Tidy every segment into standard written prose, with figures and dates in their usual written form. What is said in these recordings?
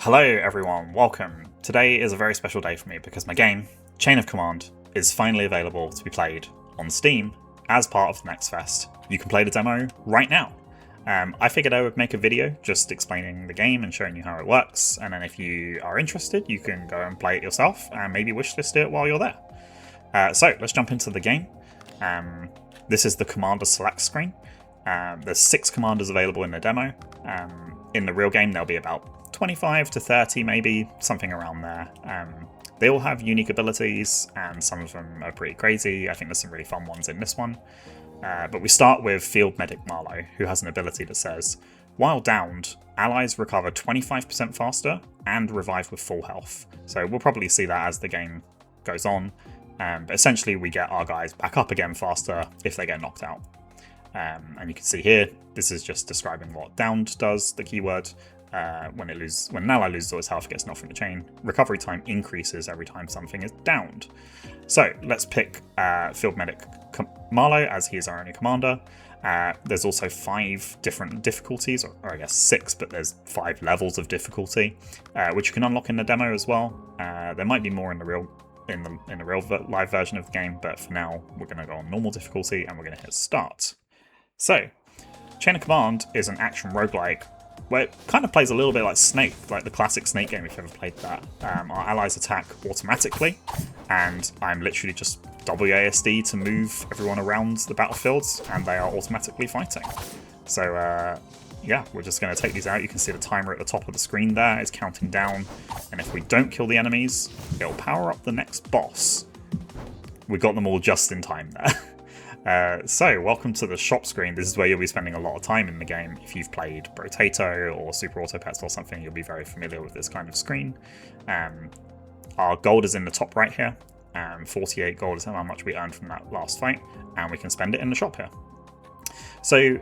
Hello everyone, welcome. Today is a very special day for me because my game, Chain of Command, is finally available to be played on Steam as part of the Next Fest. You can play the demo right now. I figured I would make a video just explaining the game and showing you how it works, and then if you are interested you can go and play it yourself and maybe wishlist it while you're there. So let's jump into the game. This is the Commander Select screen. There's 6 commanders available in the demo. In the real game there'll be about 25 to 30 maybe, something around there. They all have unique abilities and some of them are pretty crazy. I think there's some really fun ones in this one. But we start with Field Medic Marlowe, who has an ability that says, while downed, allies recover 25% faster and revive with full health. So we'll probably see that as the game goes on. But essentially we get our guys back up again faster if they get knocked out. And you can see here, this is just describing what downed does, the keyword. When an ally loses all its health, gets knocked from the chain, recovery time increases every time something is downed. So let's pick Field Medic Marlowe as he is our only commander. There's also 5 different difficulties, or I guess 6, but there's 5 levels of difficulty, which you can unlock in the demo as well. There might be more in the real live version of the game, but for now we're going to go on normal difficulty and we're going to hit start. So, Chain of Command is an action roguelike where it kind of plays a little bit like Snake, like the classic Snake game if you've ever played that. Our allies attack automatically, and I'm literally just WASD to move everyone around the battlefields, and they are automatically fighting. So yeah, we're just going to take these out. You can see the timer at the top of the screen there is counting down, and if we don't kill the enemies, it'll power up the next boss. We got them all just in time there. So, welcome to the shop screen. This is where you'll be spending a lot of time in the game. If you've played Brotato or Super Auto Pets or something, you'll be very familiar with this kind of screen. Our gold is in the top right here. 48 gold is how much we earned from that last fight, and we can spend it in the shop here. So,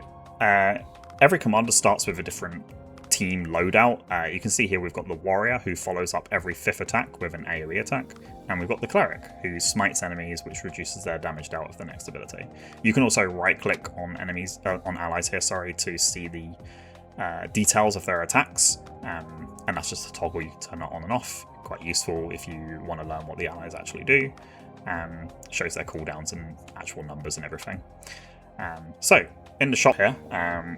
every commander starts with a different team loadout. You can see here we've got the warrior who follows up every 5th attack with an AoE attack, and we've got the cleric who smites enemies, which reduces their damage dealt with the next ability. You can also right click on allies here, to see the details of their attacks, and that's just a toggle. You can turn that on and off. Quite useful if you want to learn what the allies actually do. Shows their cooldowns and actual numbers and everything. So in the shop here,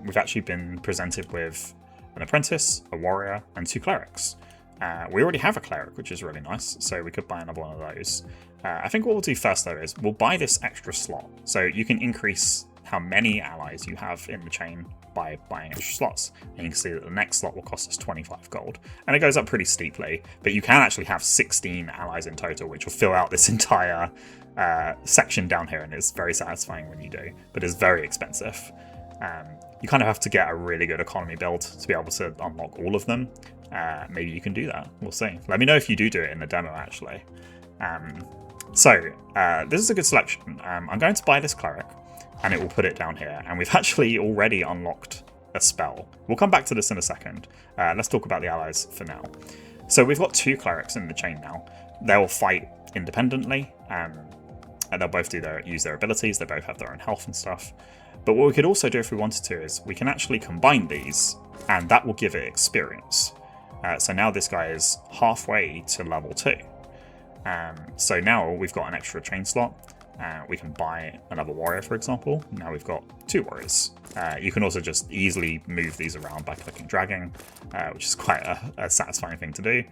we've actually been presented with an apprentice, a warrior, and 2 clerics. We already have a cleric, which is really nice, so we could buy another one of those. I think what we'll do first, though, is we'll buy this extra slot. So you can increase how many allies you have in the chain by buying extra slots. And you can see that the next slot will cost us 25 gold. And it goes up pretty steeply, but you can actually have 16 allies in total, which will fill out this entire section down here, and it's very satisfying when you do, but it's very expensive. You kind of have to get a really good economy build to be able to unlock all of them. Maybe you can do that. We'll see. Let me know if you do it in the demo, actually. This is a good selection. I'm going to buy this cleric, and it will put it down here. And we've actually already unlocked a spell. We'll come back to this in a second. Let's talk about the allies for now. So we've got 2 clerics in the chain now. They'll fight independently, and they'll both use their abilities. They both have their own health and stuff. But what we could also do if we wanted to is we can actually combine these, and that will give it experience. So now this guy is halfway to level 2. So now we've got an extra chain slot. We can buy another warrior, for example. Now we've got 2 warriors. You can also just easily move these around by clicking dragging, which is quite a satisfying thing to do.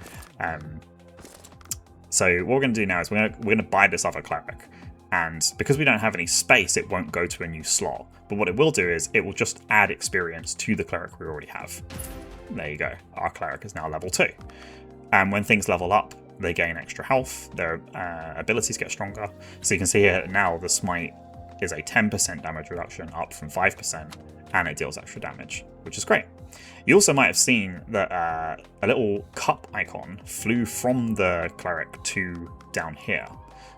So what we're going to do now is we're going to buy this other cleric. And because we don't have any space, it won't go to a new slot. But what it will do is it will just add experience to the cleric we already have. There you go. Our cleric is now level 2. And when things level up, they gain extra health. Their abilities get stronger. So you can see here now the smite is a 10% damage reduction, up from 5%, and it deals extra damage, which is great. You also might have seen that a little cup icon flew from the cleric to down here.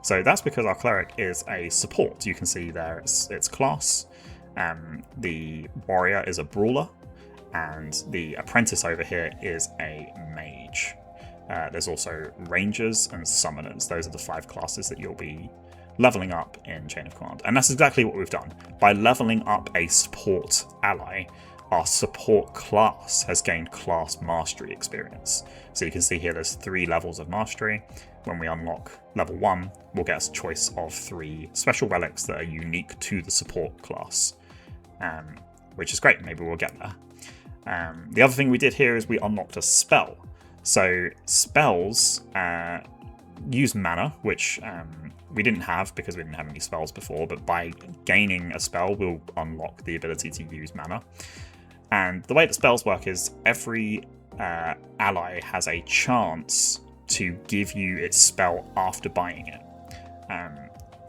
So that's because our cleric is a support. You can see there its class. The warrior is a brawler, and the apprentice over here is a mage. There's also rangers and summoners. Those are the 5 classes that you'll be leveling up in Chain of Command. And that's exactly what we've done. By leveling up a support ally, our support class has gained class mastery experience. So you can see here there's 3 levels of mastery. When we unlock level 1, we'll get a choice of 3 special relics that are unique to the support class, which is great. Maybe we'll get there. The other thing we did here is we unlocked a spell. So spells use mana, which we didn't have because we didn't have any spells before, but by gaining a spell, we'll unlock the ability to use mana. And the way that spells work is every ally has a chance to give you its spell after buying it.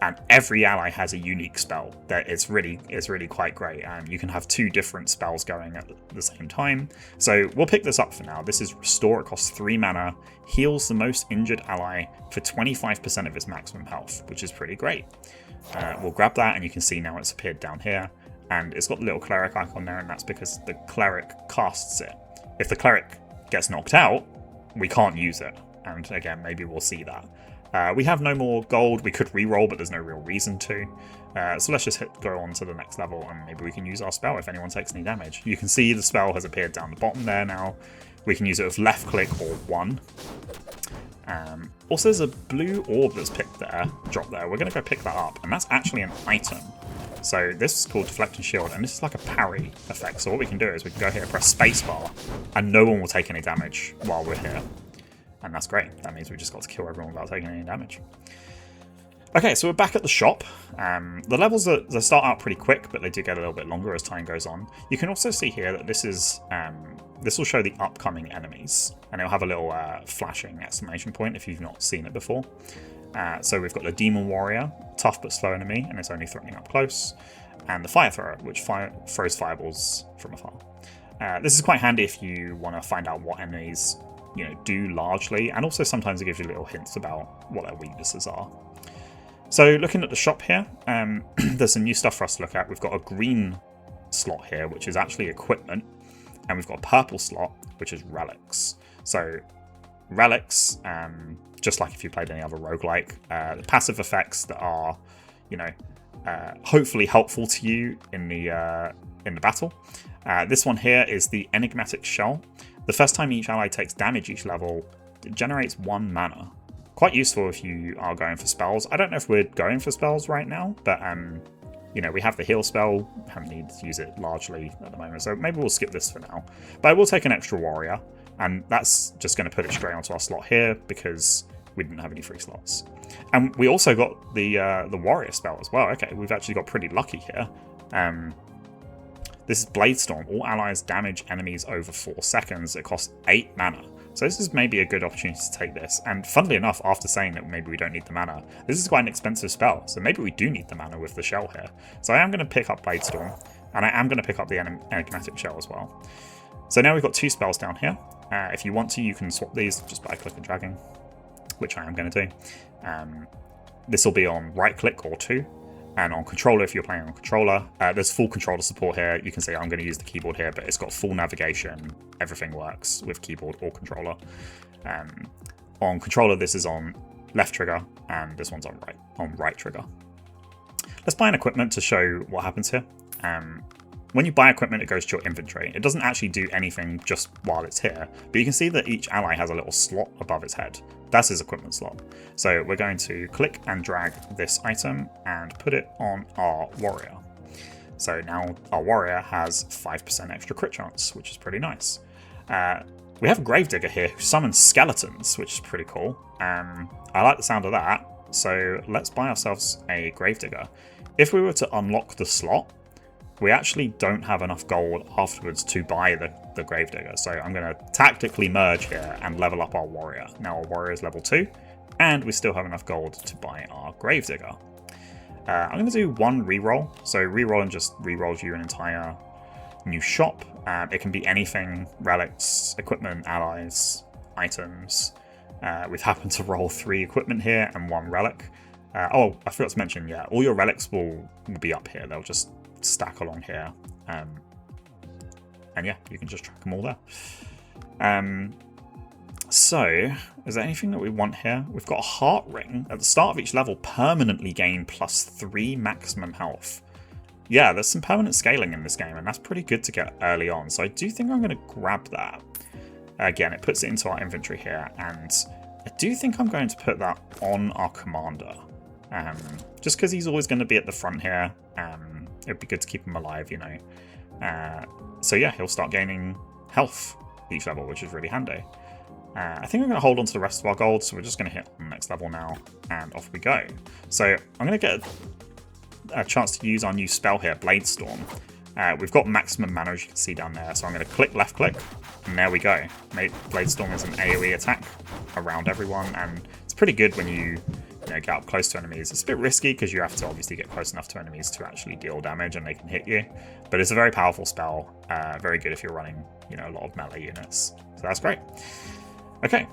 And every ally has a unique spell that is really quite great. You can have 2 different spells going at the same time. So we'll pick this up for now. This is Restore. It costs 3 mana, heals the most injured ally for 25% of its maximum health, which is pretty great. We'll grab that, and you can see now it's appeared down here. And it's got the little cleric icon there, and that's because the cleric casts it. If the cleric gets knocked out, we can't use it. And again, maybe we'll see that. We have no more gold. We could reroll, but there's no real reason to. So let's just go on to the next level, and maybe we can use our spell if anyone takes any damage. You can see the spell has appeared down the bottom there now. We can use it with left click or 1. Also, there's a blue orb that's dropped there. We're going to go pick that up, and that's actually an item. So this is called Deflect and Shield, and this is like a parry effect. So what we can do is we can go here, press spacebar, and no one will take any damage while we're here. And that's great. That means we just got to kill everyone without taking any damage. Okay, so we're back at the shop. The levels they start out pretty quick, but they do get a little bit longer as time goes on. You can also see here that this will show the upcoming enemies, and it'll have a little flashing exclamation point if you've not seen it before. So we've got the Demon Warrior, tough but slow enemy, and it's only threatening up close, and the Fire Thrower, which throws fireballs from afar. This is quite handy if you want to find out what enemies do largely, and also sometimes it gives you little hints about what their weaknesses are. So looking at the shop here, there's some new stuff for us to look at. We've got a green slot here, which is actually equipment, and we've got a purple slot, which is relics. So relics, just like if you played any other roguelike, the passive effects that are, hopefully helpful to you in the battle. This one here is the Enigmatic Shell. The first time each ally takes damage each level, it generates 1 mana. Quite useful if you are going for spells. I don't know if we're going for spells right now, but we have the heal spell. Haven't needed to use it largely at the moment, so maybe we'll skip this for now. But I will take an extra warrior, and that's just going to put it straight onto our slot here because we didn't have any free slots. And we also got the warrior spell as well. Okay, we've actually got pretty lucky here. This is Bladestorm. All allies damage enemies over 4 seconds. It costs 8 mana. So this is maybe a good opportunity to take this. And funnily enough, after saying that maybe we don't need the mana, this is quite an expensive spell. So maybe we do need the mana with the shell here. So I am going to pick up Bladestorm, and I am going to pick up the Enigmatic Shell as well. So now we've got 2 spells down here. If you want to, you can swap these just by click and dragging, which I am going to do. This will be on right click or 2. And on controller, if you're playing on controller, there's full controller support here. You can see I'm going to use the keyboard here, but it's got full navigation. Everything works with keyboard or controller. On controller, this is on left trigger, and this one's on right trigger. Let's buy an equipment to show what happens here. When you buy equipment, it goes to your inventory. It doesn't actually do anything just while it's here, but you can see that each ally has a little slot above its head. That's his equipment slot. So we're going to click and drag this item and put it on our warrior. So now our warrior has 5% extra crit chance, which is pretty nice. We have a Gravedigger here who summons skeletons, which is pretty cool. I like the sound of that, so let's buy ourselves a Gravedigger. If we were to unlock the slot, we actually don't have enough gold afterwards to buy the Gravedigger, so I'm going to tactically merge here and level up our warrior. Now our warrior is level 2, and we still have enough gold to buy our Gravedigger. I'm going to do 1 reroll, so reroll and just rerolls you an entire new shop. It can be anything: relics, equipment, allies, items. We've happened to roll 3 equipment here and 1 relic. Oh, I forgot to mention, yeah, all your relics will be up here. They'll just stack along here, and yeah, you can just track them all there. So is there anything that we want here? We've got a heart ring. At the start of each level, permanently gain +3 maximum health. yeah, there's some permanent scaling in this game, and that's pretty good to get early on. So I do think I'm going to grab that. Again, it puts it into our inventory here, and I do think I'm going to put that on our commander. Just because he's always going to be at the front here. It'd be good to keep him alive, you know. So yeah, he'll start gaining health each level, which is really handy. I think I'm going to hold on to the rest of our gold, so we're just going to hit on the next level now, and off we go. So I'm going to get a chance to use our new spell here, Blade Storm. We've got maximum mana, as you can see down there, so I'm going to click left click, and there we go. Blade Storm is an AoE attack around everyone, and it's pretty good when you get up close to enemies. It's a bit risky because you have to obviously get close enough to enemies to actually deal damage and they can hit you, but it's a very powerful spell, very good if you're running a lot of melee units, so that's great. Okay,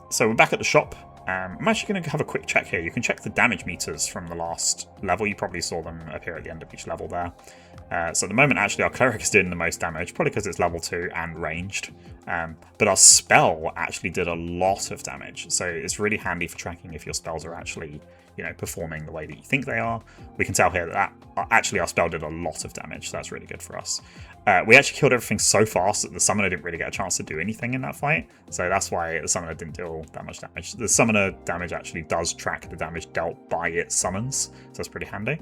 so we're back at the shop. I'm actually going to have a quick check here. You can check the damage meters from the last level. You probably saw them appear at the end of each level there. So at the moment, actually, our cleric is doing the most damage, probably because it's level 2 and ranged. But our spell actually did a lot of damage. So it's really handy for tracking if your spells are actually, performing the way that you think they are. We can tell here that actually our spell did a lot of damage, so that's really good for us. We actually killed everything so fast that the summoner didn't really get a chance to do anything in that fight, so that's why the summoner didn't deal that much damage. The summoner damage actually does track the damage dealt by its summons, so that's pretty handy.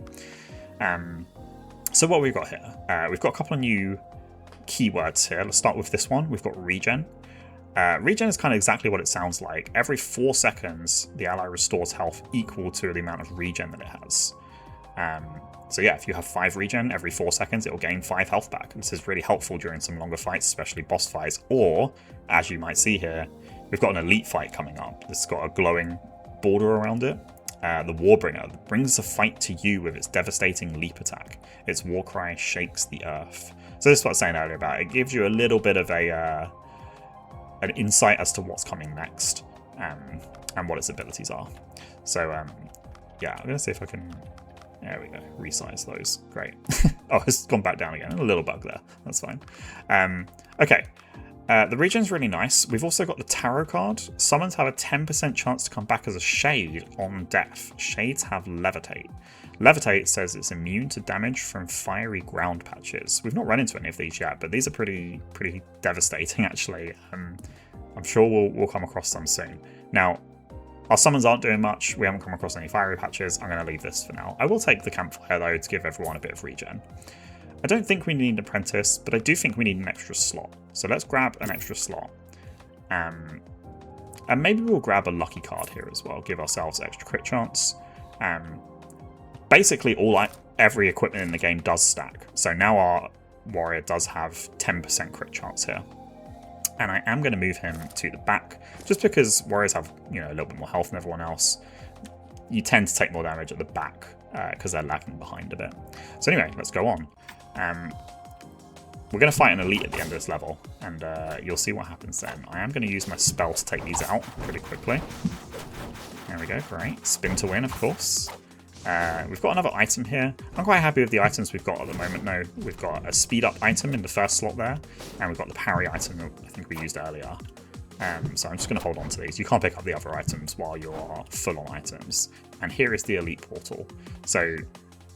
So what we've got here, we've got a couple of new keywords here. Let's start with this one. We've got regen. Regen is kind of exactly what it sounds like. Every 4 seconds, the ally restores health equal to the amount of regen that it has. So yeah, if you have 5 regen, every 4 seconds, it'll gain 5 health back. This is really helpful during some longer fights, especially boss fights, or, as you might see here, we've got an elite fight coming up. This has got a glowing border around it. The Warbringer brings the fight to you with its devastating leap attack. Its war cry shakes the earth. So this is what I was saying earlier about it. It gives you a little bit of an insight as to what's coming next, and what its abilities are. So yeah, I'm going to see if I can... There we go. Resize those. Great. Oh, it's gone back down again. A little bug there. That's fine. Okay. The regen's really nice. We've also got the tarot card. Summons have a 10% chance to come back as a shade on death. Shades have levitate. Levitate says it's immune to damage from fiery ground patches. We've not run into any of these yet, but these are pretty devastating actually. I'm sure we'll come across them soon. Now, our summons aren't doing much. We haven't come across any fiery patches. I'm going to leave this for now. I will take the campfire though to give everyone a bit of regen. I don't think we need an apprentice, but I do think we need an extra slot. So let's grab an extra slot. And maybe we'll grab a lucky card here as well. Give ourselves extra crit chance. Basically, every equipment in the game does stack. So now our warrior does have 10% crit chance here. And I am going to move him to the back, just because warriors have a little bit more health than everyone else. You tend to take more damage at the back because they're lagging behind a bit. So anyway, let's go on. We're going to fight an elite at the end of this level, and you'll see what happens then. I am going to use my spell to take these out pretty quickly. There we go, great. Spin to win, of course. We've got another item here. I'm quite happy with the items we've got at the moment though. We've got a speed up item in the first slot there, and we've got the parry item that I think we used earlier. So I'm just going to hold on to these. You can't pick up the other items while you're full on items. And here is the elite portal. So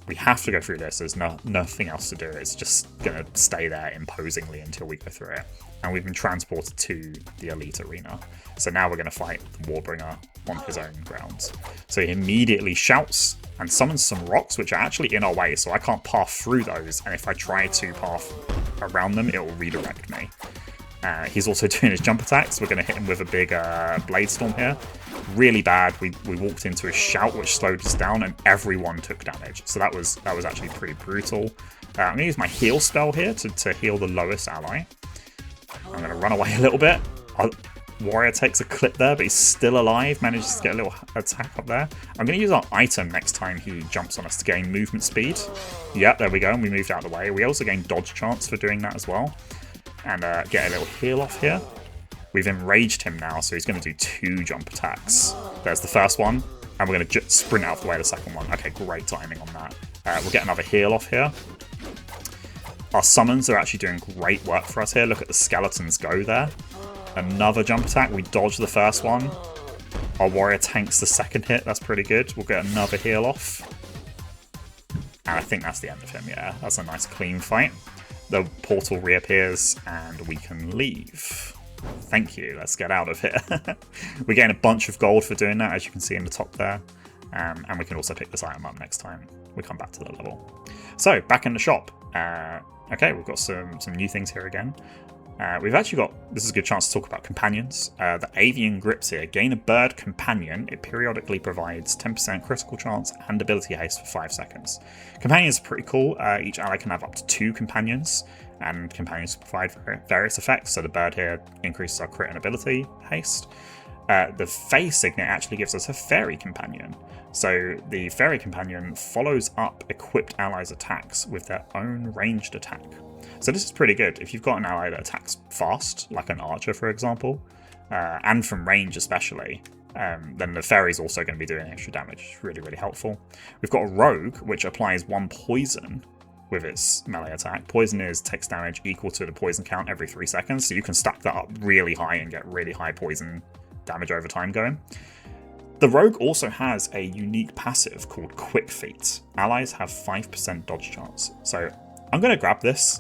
we have to go through this. There's nothing else to do. It's just going to stay there imposingly until we go through it. And we've been transported to the elite arena. So now we're going to fight the Warbringer on his own grounds. So he immediately shouts and summons some rocks, which are actually in our way, so I can't pass through those. And if I try to pass around them, it will redirect me. He's also doing his jump attacks. We're going to hit him with a big Blade Storm here. Really bad. We walked into a shout, which slowed us down, and everyone took damage. So that was actually pretty brutal. I'm going to use my heal spell here to heal the lowest ally. I'm going to run away a little bit. Our warrior takes a clip there, but he's still alive. Manages to get a little attack up there. I'm going to use our item next time he jumps on us to gain movement speed. Yep, there we go. And we moved out of the way. We also gain dodge chance for doing that as well. And get a little heal off here. We've enraged him now, so he's going to do 2 jump attacks. There's the first one, and we're going to sprint out of the way the second one. Okay, great timing on that. We'll get another heal off here. Our summons are actually doing great work for us here. Look at the skeletons go there. Another jump attack. We dodge the first one. Our warrior tanks the second hit. That's pretty good. We'll get another heal off. And I think that's the end of him, yeah. That's a nice clean fight. The portal reappears and we can leave. Thank you, let's get out of here. We gain a bunch of gold for doing that, as you can see in the top there. And we can also pick this item up next time we come back to the level. So, back in the shop. Okay, we've got some new things here again. We've actually got, this is a good chance to talk about companions. The avian grips here. Gain a bird companion. It periodically provides 10% critical chance and ability haste for 5 seconds. Companions are pretty cool. Each ally can have up to 2 companions, and companions provide various effects. So the bird here increases our crit and ability haste. The Fey Signet actually gives us a fairy companion. So the fairy companion follows up equipped allies' attacks with their own ranged attack. So this is pretty good. If you've got an ally that attacks fast, like an archer for example, and from range especially, then the fairy's also going to be doing extra damage. It's really, really helpful. We've got a rogue, which applies 1 poison with its melee attack. Poison takes damage equal to the poison count every 3 seconds, so you can stack that up really high and get really high poison damage over time going. The rogue also has a unique passive called Quick Feet. Allies have 5% dodge chance. So I'm going to grab this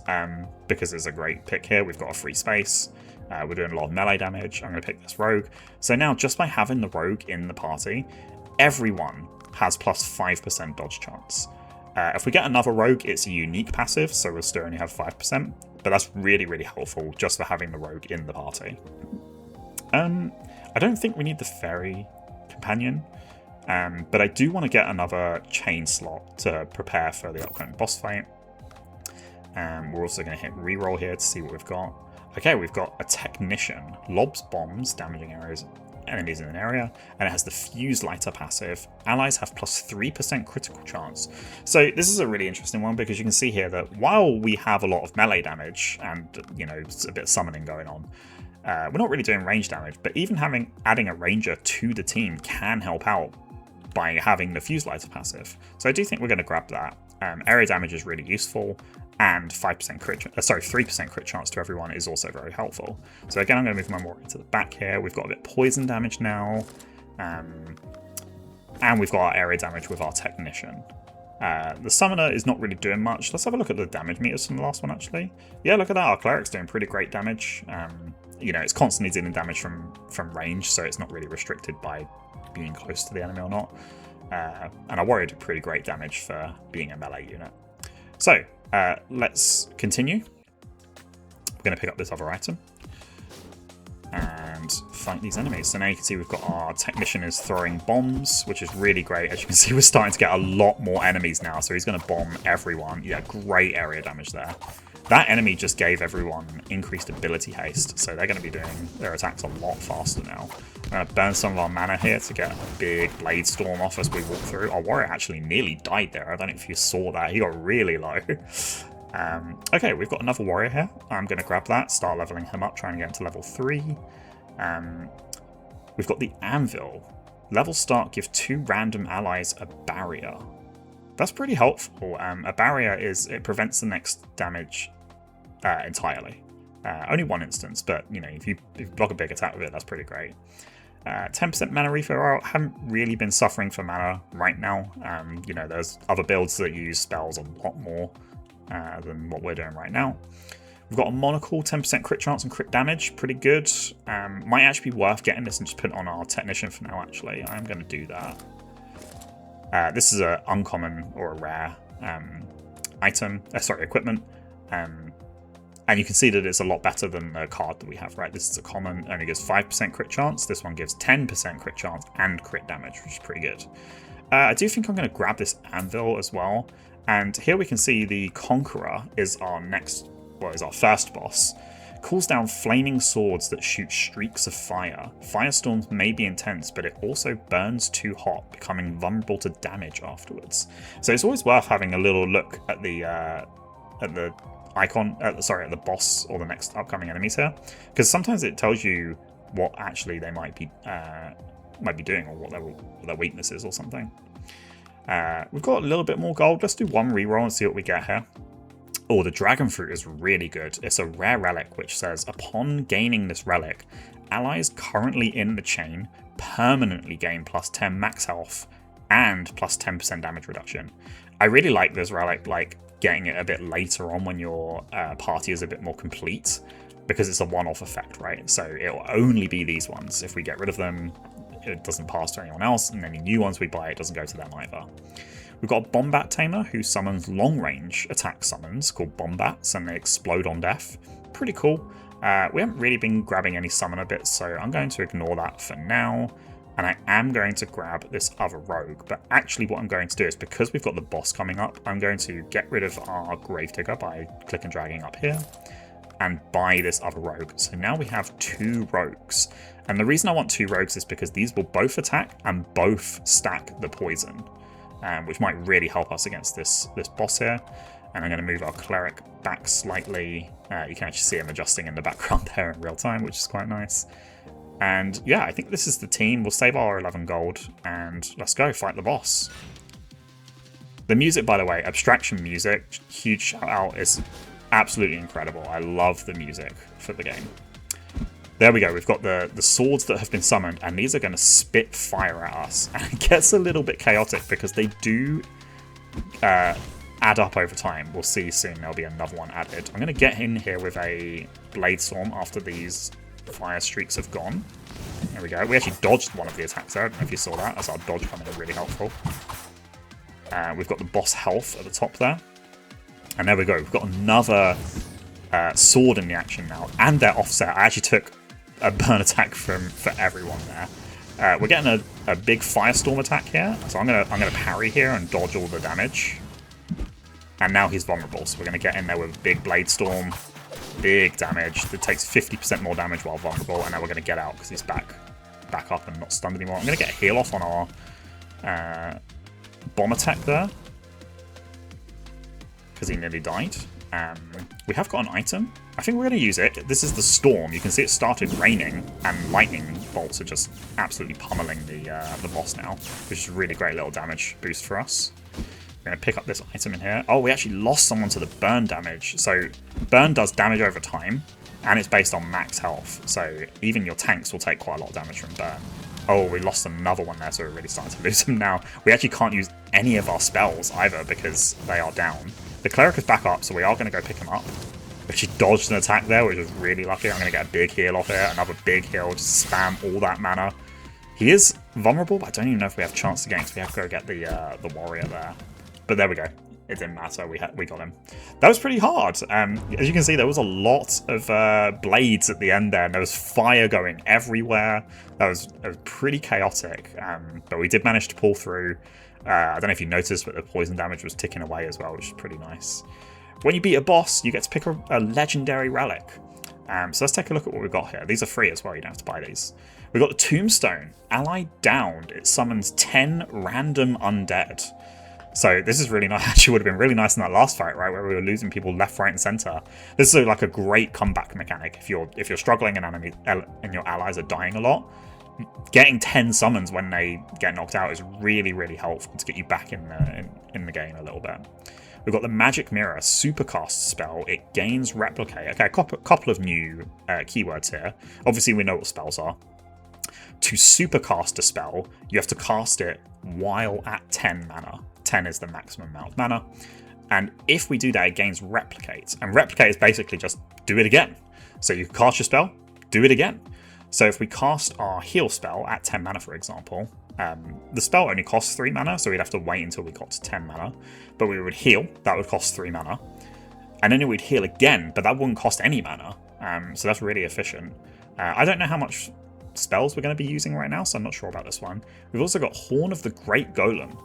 because it's a great pick here. We've got a free space. We're doing a lot of melee damage. I'm going to pick this rogue. So now, just by having the rogue in the party, everyone has plus 5% dodge chance. If we get another rogue, it's a unique passive, so we'll still only have 5%. But that's really, really helpful just for having the rogue in the party. I don't think we need the fairy companion, but I do want to get another chain slot to prepare for the upcoming boss fight. We're also going to hit reroll here to see what we've got. Okay, we've got a technician. Lobs bombs, damaging enemies in an area, and it has the fuse lighter passive. Allies have plus 3% critical chance. So this is a really interesting one because you can see here that while we have a lot of melee damage and, you know, a bit of summoning going on, we're not really doing range damage, but even adding a ranger to the team can help out by having the fuse lighter passive. So I do think we're going to grab that. Area damage is really useful, and 3% crit chance to everyone is also very helpful. So again, I'm going to move my warrior to the back here. We've got a bit of poison damage now, and we've got our area damage with our technician. The summoner is not really doing much. Let's have a look at the damage meters from the last one, actually. Yeah, look at that. Our cleric's doing pretty great damage. You know, it's constantly dealing damage from range, so it's not really restricted by being close to the enemy or not. And our warrior did pretty great damage for being a melee unit. So, let's continue. We're going to pick up this other item and fight these enemies. So now you can see we've got our technician is throwing bombs, which is really great. As you can see, we're starting to get a lot more enemies now, so he's going to bomb everyone. Yeah, great area damage there. That enemy just gave everyone increased ability haste, so they're going to be doing their attacks a lot faster now. I'm going to burn some of our mana here to get a big blade storm off as we walk through. Our warrior actually nearly died there. I don't know if you saw that. He got really low. Okay, we've got another warrior here. I'm going to grab that, start leveling him up, trying to get him to level 3. We've got the anvil. Level start, give 2 random allies a barrier. That's pretty helpful. A barrier it prevents the next damage entirely. Only one instance, but you know, if you block a big attack with it, that's pretty great. 10% mana refill. I haven't really been suffering for mana right now. You know, there's other builds that use spells a lot more than what we're doing right now. We've got a monocle, 10% crit chance and crit damage, pretty good. Might actually be worth getting this and just put it on our technician for now, actually. I'm going to do that. This is an uncommon or a rare equipment. And you can see that it's a lot better than the card that we have, right? This is a common, only gives 5% crit chance. This one gives 10% crit chance and crit damage, which is pretty good. I do think I'm going to grab this anvil as well. And here we can see the Conqueror is our first boss. Calls down flaming swords that shoot streaks of fire. Firestorms may be intense, but it also burns too hot, becoming vulnerable to damage afterwards. So it's always worth having a little look at the icon, at the boss or the next upcoming enemies here, because sometimes it tells you what actually they might be doing, or what their weakness is or something. We've got a little bit more gold. Let's do one reroll and see what we get here. Oh, the dragon fruit is really good. It's a rare relic which says, upon gaining this relic, allies currently in the chain permanently gain plus 10 max health and plus 10% damage reduction. I really like this relic, like getting it a bit later on when your party is a bit more complete, because it's a one-off effect, right? So it'll only be these ones. If we get rid of them, it doesn't pass to anyone else, and any new ones we buy, it doesn't go to them either. We've got a Bombat Tamer who summons long-range attack summons called Bombats, and they explode on death. Pretty cool. We haven't really been grabbing any summoner bits, so I'm going to ignore that for now. And I am going to grab this other rogue, but actually what I'm going to do is, because we've got the boss coming up, I'm going to get rid of our Gravedigger by click and dragging up here, and buy this other rogue. So now we have 2 rogues. And the reason I want 2 rogues is because these will both attack and both stack the poison, which might really help us against this boss here. And I'm going to move our cleric back slightly. You can actually see him adjusting in the background there in real time, which is quite nice. And yeah, I think this is the team. We'll save our 11 gold and let's go fight the boss. The music, by the way, Abstraction music, huge shout out, is absolutely incredible. I love the music for the game. There we go, we've got the swords that have been summoned, and these are going to spit fire at us. And it gets a little bit chaotic because they do add up over time. We'll see soon there'll be another one added. I'm going to get in here with a Blade Storm after these fire streaks have gone. There we go. We actually dodged one of the attacks there. I don't know if you saw that. That's our dodge coming in really helpful. We've got the boss health at the top there. And there we go. We've got another sword in the action now. And their offset. I actually took a burn attack for everyone there. We're getting a big firestorm attack here. So I'm gonna parry here and dodge all the damage. And now he's vulnerable. So we're gonna get in there with a big blade storm. Big damage. That takes 50% more damage while vulnerable, and now we're going to get out because he's back up and not stunned anymore. I'm going to get a heal off on our bomb attack there because he nearly died. We have got an item. I think we're going to use it. This is the storm. You can see it started raining, and lightning bolts are just absolutely pummeling the boss now, which is a really great little damage boost for us. We're going to pick up this item in here. Oh, we actually lost someone to the burn damage. So burn does damage over time, and it's based on max health. So even your tanks will take quite a lot of damage from burn. Oh, we lost another one there, so we're really starting to lose them now. We actually can't use any of our spells either because they are down. The cleric is back up, so we are going to go pick him up. We actually dodged an attack there, which was really lucky. I'm going to get a big heal off here. Another big heal, just spam all that mana. He is vulnerable, but I don't even know if we have a chance to get him, because we have to go get the warrior there. But there we go. It didn't matter. We got him. That was pretty hard. As you can see, there was a lot of blades at the end there. And there was fire going everywhere. That was pretty chaotic. But we did manage to pull through. I don't know if you noticed, but the poison damage was ticking away as well, which is pretty nice. When you beat a boss, you get to pick a legendary relic. So let's take a look at what we've got here. These are free as well. You don't have to buy these. We've got the Tombstone. Ally downed. It summons 10 random undead. So this is really nice. Actually would have been really nice in that last fight, right, where we were losing people left, right, and center. This is like a great comeback mechanic. If you're struggling and your allies are dying a lot, getting 10 summons when they get knocked out is really, really helpful to get you back in the game a little bit. We've got the Magic Mirror Supercast spell. It gains Replicate. Okay, a couple of new keywords here. Obviously, we know what spells are. To supercast a spell, you have to cast it while at 10 mana. 10 is the maximum amount of mana. And if we do that, it gains Replicate. And Replicate is basically just do it again. So you cast your spell, do it again. So if we cast our heal spell at 10 mana, for example, the spell only costs 3 mana, so we'd have to wait until we got to 10 mana. But we would heal, that would cost 3 mana. And then we'd heal again, but that wouldn't cost any mana. So that's really efficient. I don't know how much spells we're going to be using right now, so I'm not sure about this one. We've also got Horn of the Great Golem.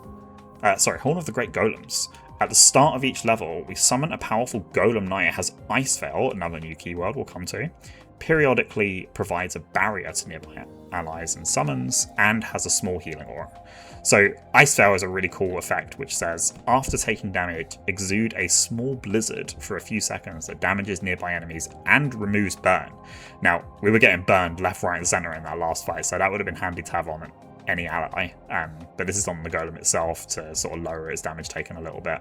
Horn of the Great Golems. At the start of each level, we summon a powerful Golem Knight. It has Ice Veil, another new keyword we'll come to. Periodically provides a barrier to nearby allies and summons, and has a small healing aura. So Ice Veil is a really cool effect, which says, after taking damage, exude a small blizzard for a few seconds that damages nearby enemies and removes burn. Now, we were getting burned left, right, and center in that last fight, so that would have been handy to have on any ally, but this is on the golem itself to sort of lower its damage taken a little bit.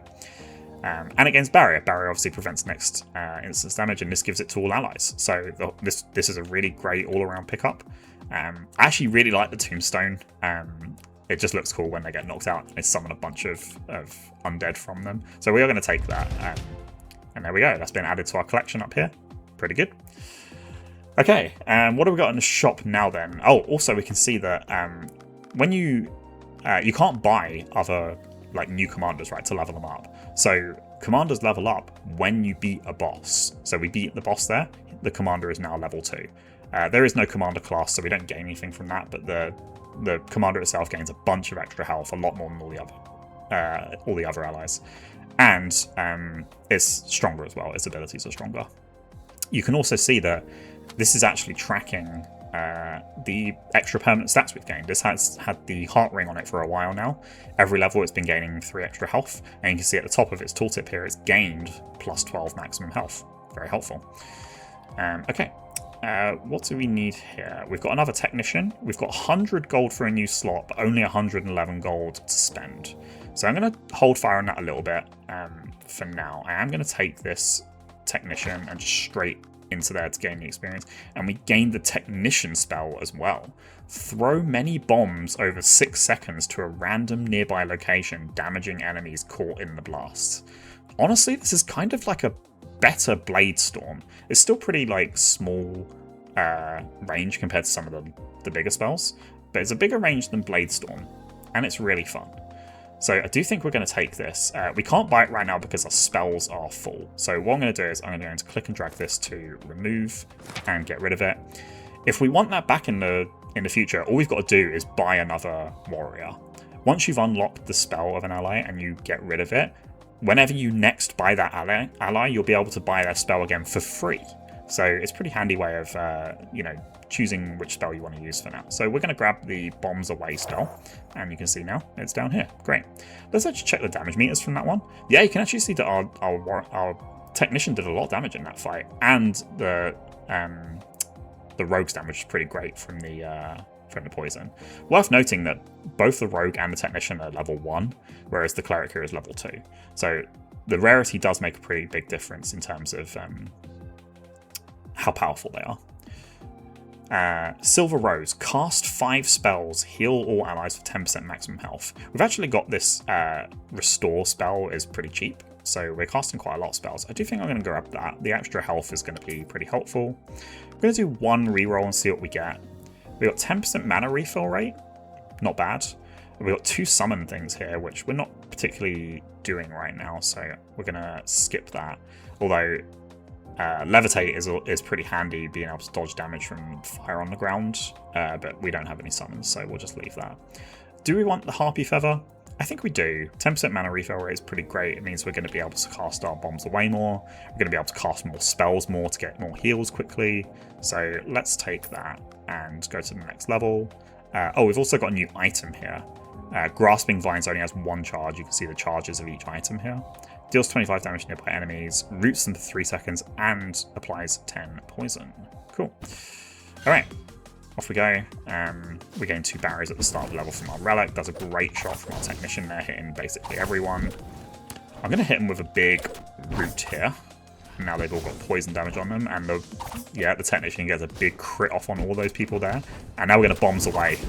And it gains barrier. Barrier obviously prevents next instance damage, and this gives it to all allies. So this is a really great all-around pickup. I actually really like the Tombstone. it just looks cool when they get knocked out and they summon a bunch of undead from them. So we are going to take that. And there we go. That's been added to our collection up here. Pretty good. Okay, what have we got in the shop now then? Oh, also we can see that when you can't buy other like new commanders, right, to level them up. So commanders level up when you beat a boss. So we beat the boss there. The commander is now level 2. There is no commander class, so we don't gain anything from that. But the commander itself gains a bunch of extra health, a lot more than all the other allies, and it's stronger as well. Its abilities are stronger. You can also see that this is actually tracking the extra permanent stats we've gained. This has had the heart ring on it for a while now. Every level it's been gaining 3 extra health, and you can see at the top of its tooltip here it's gained plus 12 maximum health. Very helpful. Okay, what do we need here? We've got another technician. We've got 100 gold for a new slot, but only 111 gold to spend. So I'm going to hold fire on that a little bit for now. I am going to take this technician and just straight into there to gain the experience. And we gained the technician spell as well. Throw many bombs over 6 seconds to a random nearby location, damaging enemies caught in the blast. Honestly, this is kind of like a better Blade Storm. It's still pretty like small range compared to some of the bigger spells, but it's a bigger range than Blade Storm, and it's really fun. So I do think we're going to take this. We can't buy it right now because our spells are full. So what I'm going to do is I'm going to click and drag this to remove and get rid of it. If we want that back in the future, all we've got to do is buy another warrior. Once you've unlocked the spell of an ally and you get rid of it, whenever you next buy that ally, you'll be able to buy their spell again for free. So it's a pretty handy way of choosing which spell you want to use for now. So we're going to grab the Bombs Away spell, and you can see now it's down here. Great. Let's actually check the damage meters from that one. Yeah, you can actually see that our technician did a lot of damage in that fight, and the rogue's damage is pretty great from the poison. Worth noting that both the rogue and the technician are level 1, whereas the cleric here is level 2. So the rarity does make a pretty big difference in terms of how powerful they are. Silver Rose, cast 5 spells, heal all allies for 10% maximum health. We've actually got this restore spell is pretty cheap, so we're casting quite a lot of spells. I do think I'm going to grab that. The extra health is going to be pretty helpful. I'm going to do 1 reroll and see what we get. We got 10% mana refill rate, not bad. We've got 2 summon things here, which we're not particularly doing right now, so we're going to skip that. Although Levitate is pretty handy, being able to dodge damage from fire on the ground, but we don't have any summons, so we'll just leave that. Do we want the Harpy Feather? I think we do. 10% mana refill rate is pretty great. It means we're going to be able to cast our bombs away more. We're going to be able to cast more spells more to get more heals quickly. So let's take that and go to the next level. Oh, we've also got a new item here. Grasping Vines only has 1 charge. You can see the charges of each item here. Deals 25 damage to nearby enemies, roots them for 3 seconds, and applies 10 poison. Cool. Alright, off we go. We gain 2 barriers at the start of the level from our relic. Does a great shot from our technician there, hitting basically everyone. I'm going to hit him with a big root here. Now they've all got poison damage on them, and the technician gets a big crit off on all those people there. And now we're going to bombs away.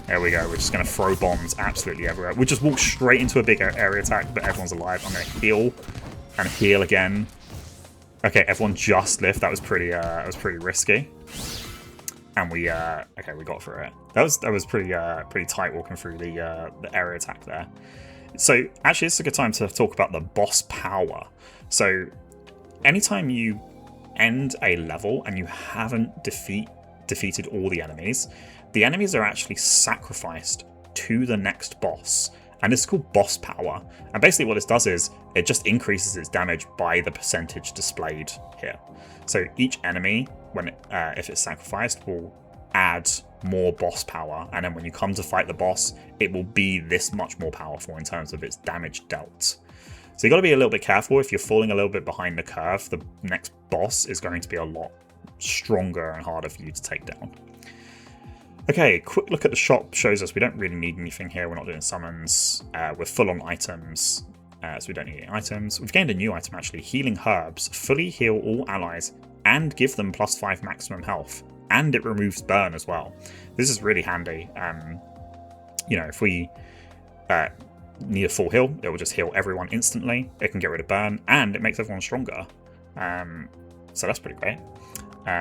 There we go. We're just going to throw bombs absolutely everywhere. We just walk straight into a big area attack, but everyone's alive. I'm going to heal and heal again. Okay, everyone just lived. That was pretty risky. And we got through it. That was pretty tight walking through the area attack there. So actually, it's a good time to talk about the boss power. So anytime you end a level and you haven't defeated all the enemies are actually sacrificed to the next boss, and it's called boss power. And basically what this does is it just increases its damage by the percentage displayed here. So each enemy, if it's sacrificed, will add more boss power, and then when you come to fight the boss, it will be this much more powerful in terms of its damage dealt. So you got to be a little bit careful. If you're falling a little bit behind the curve, the next boss is going to be a lot stronger and harder for you to take down. Okay, quick look at the shop shows us we don't really need anything here. We're not doing summons. We're full on items, so we don't need any items. We've gained a new item actually, Healing Herbs. Fully heal all allies and give them +5 maximum health. And it removes burn as well. This is really handy. you know, if we need a full heal, it will just heal everyone instantly. It can get rid of burn, and it makes everyone stronger. So that's pretty great.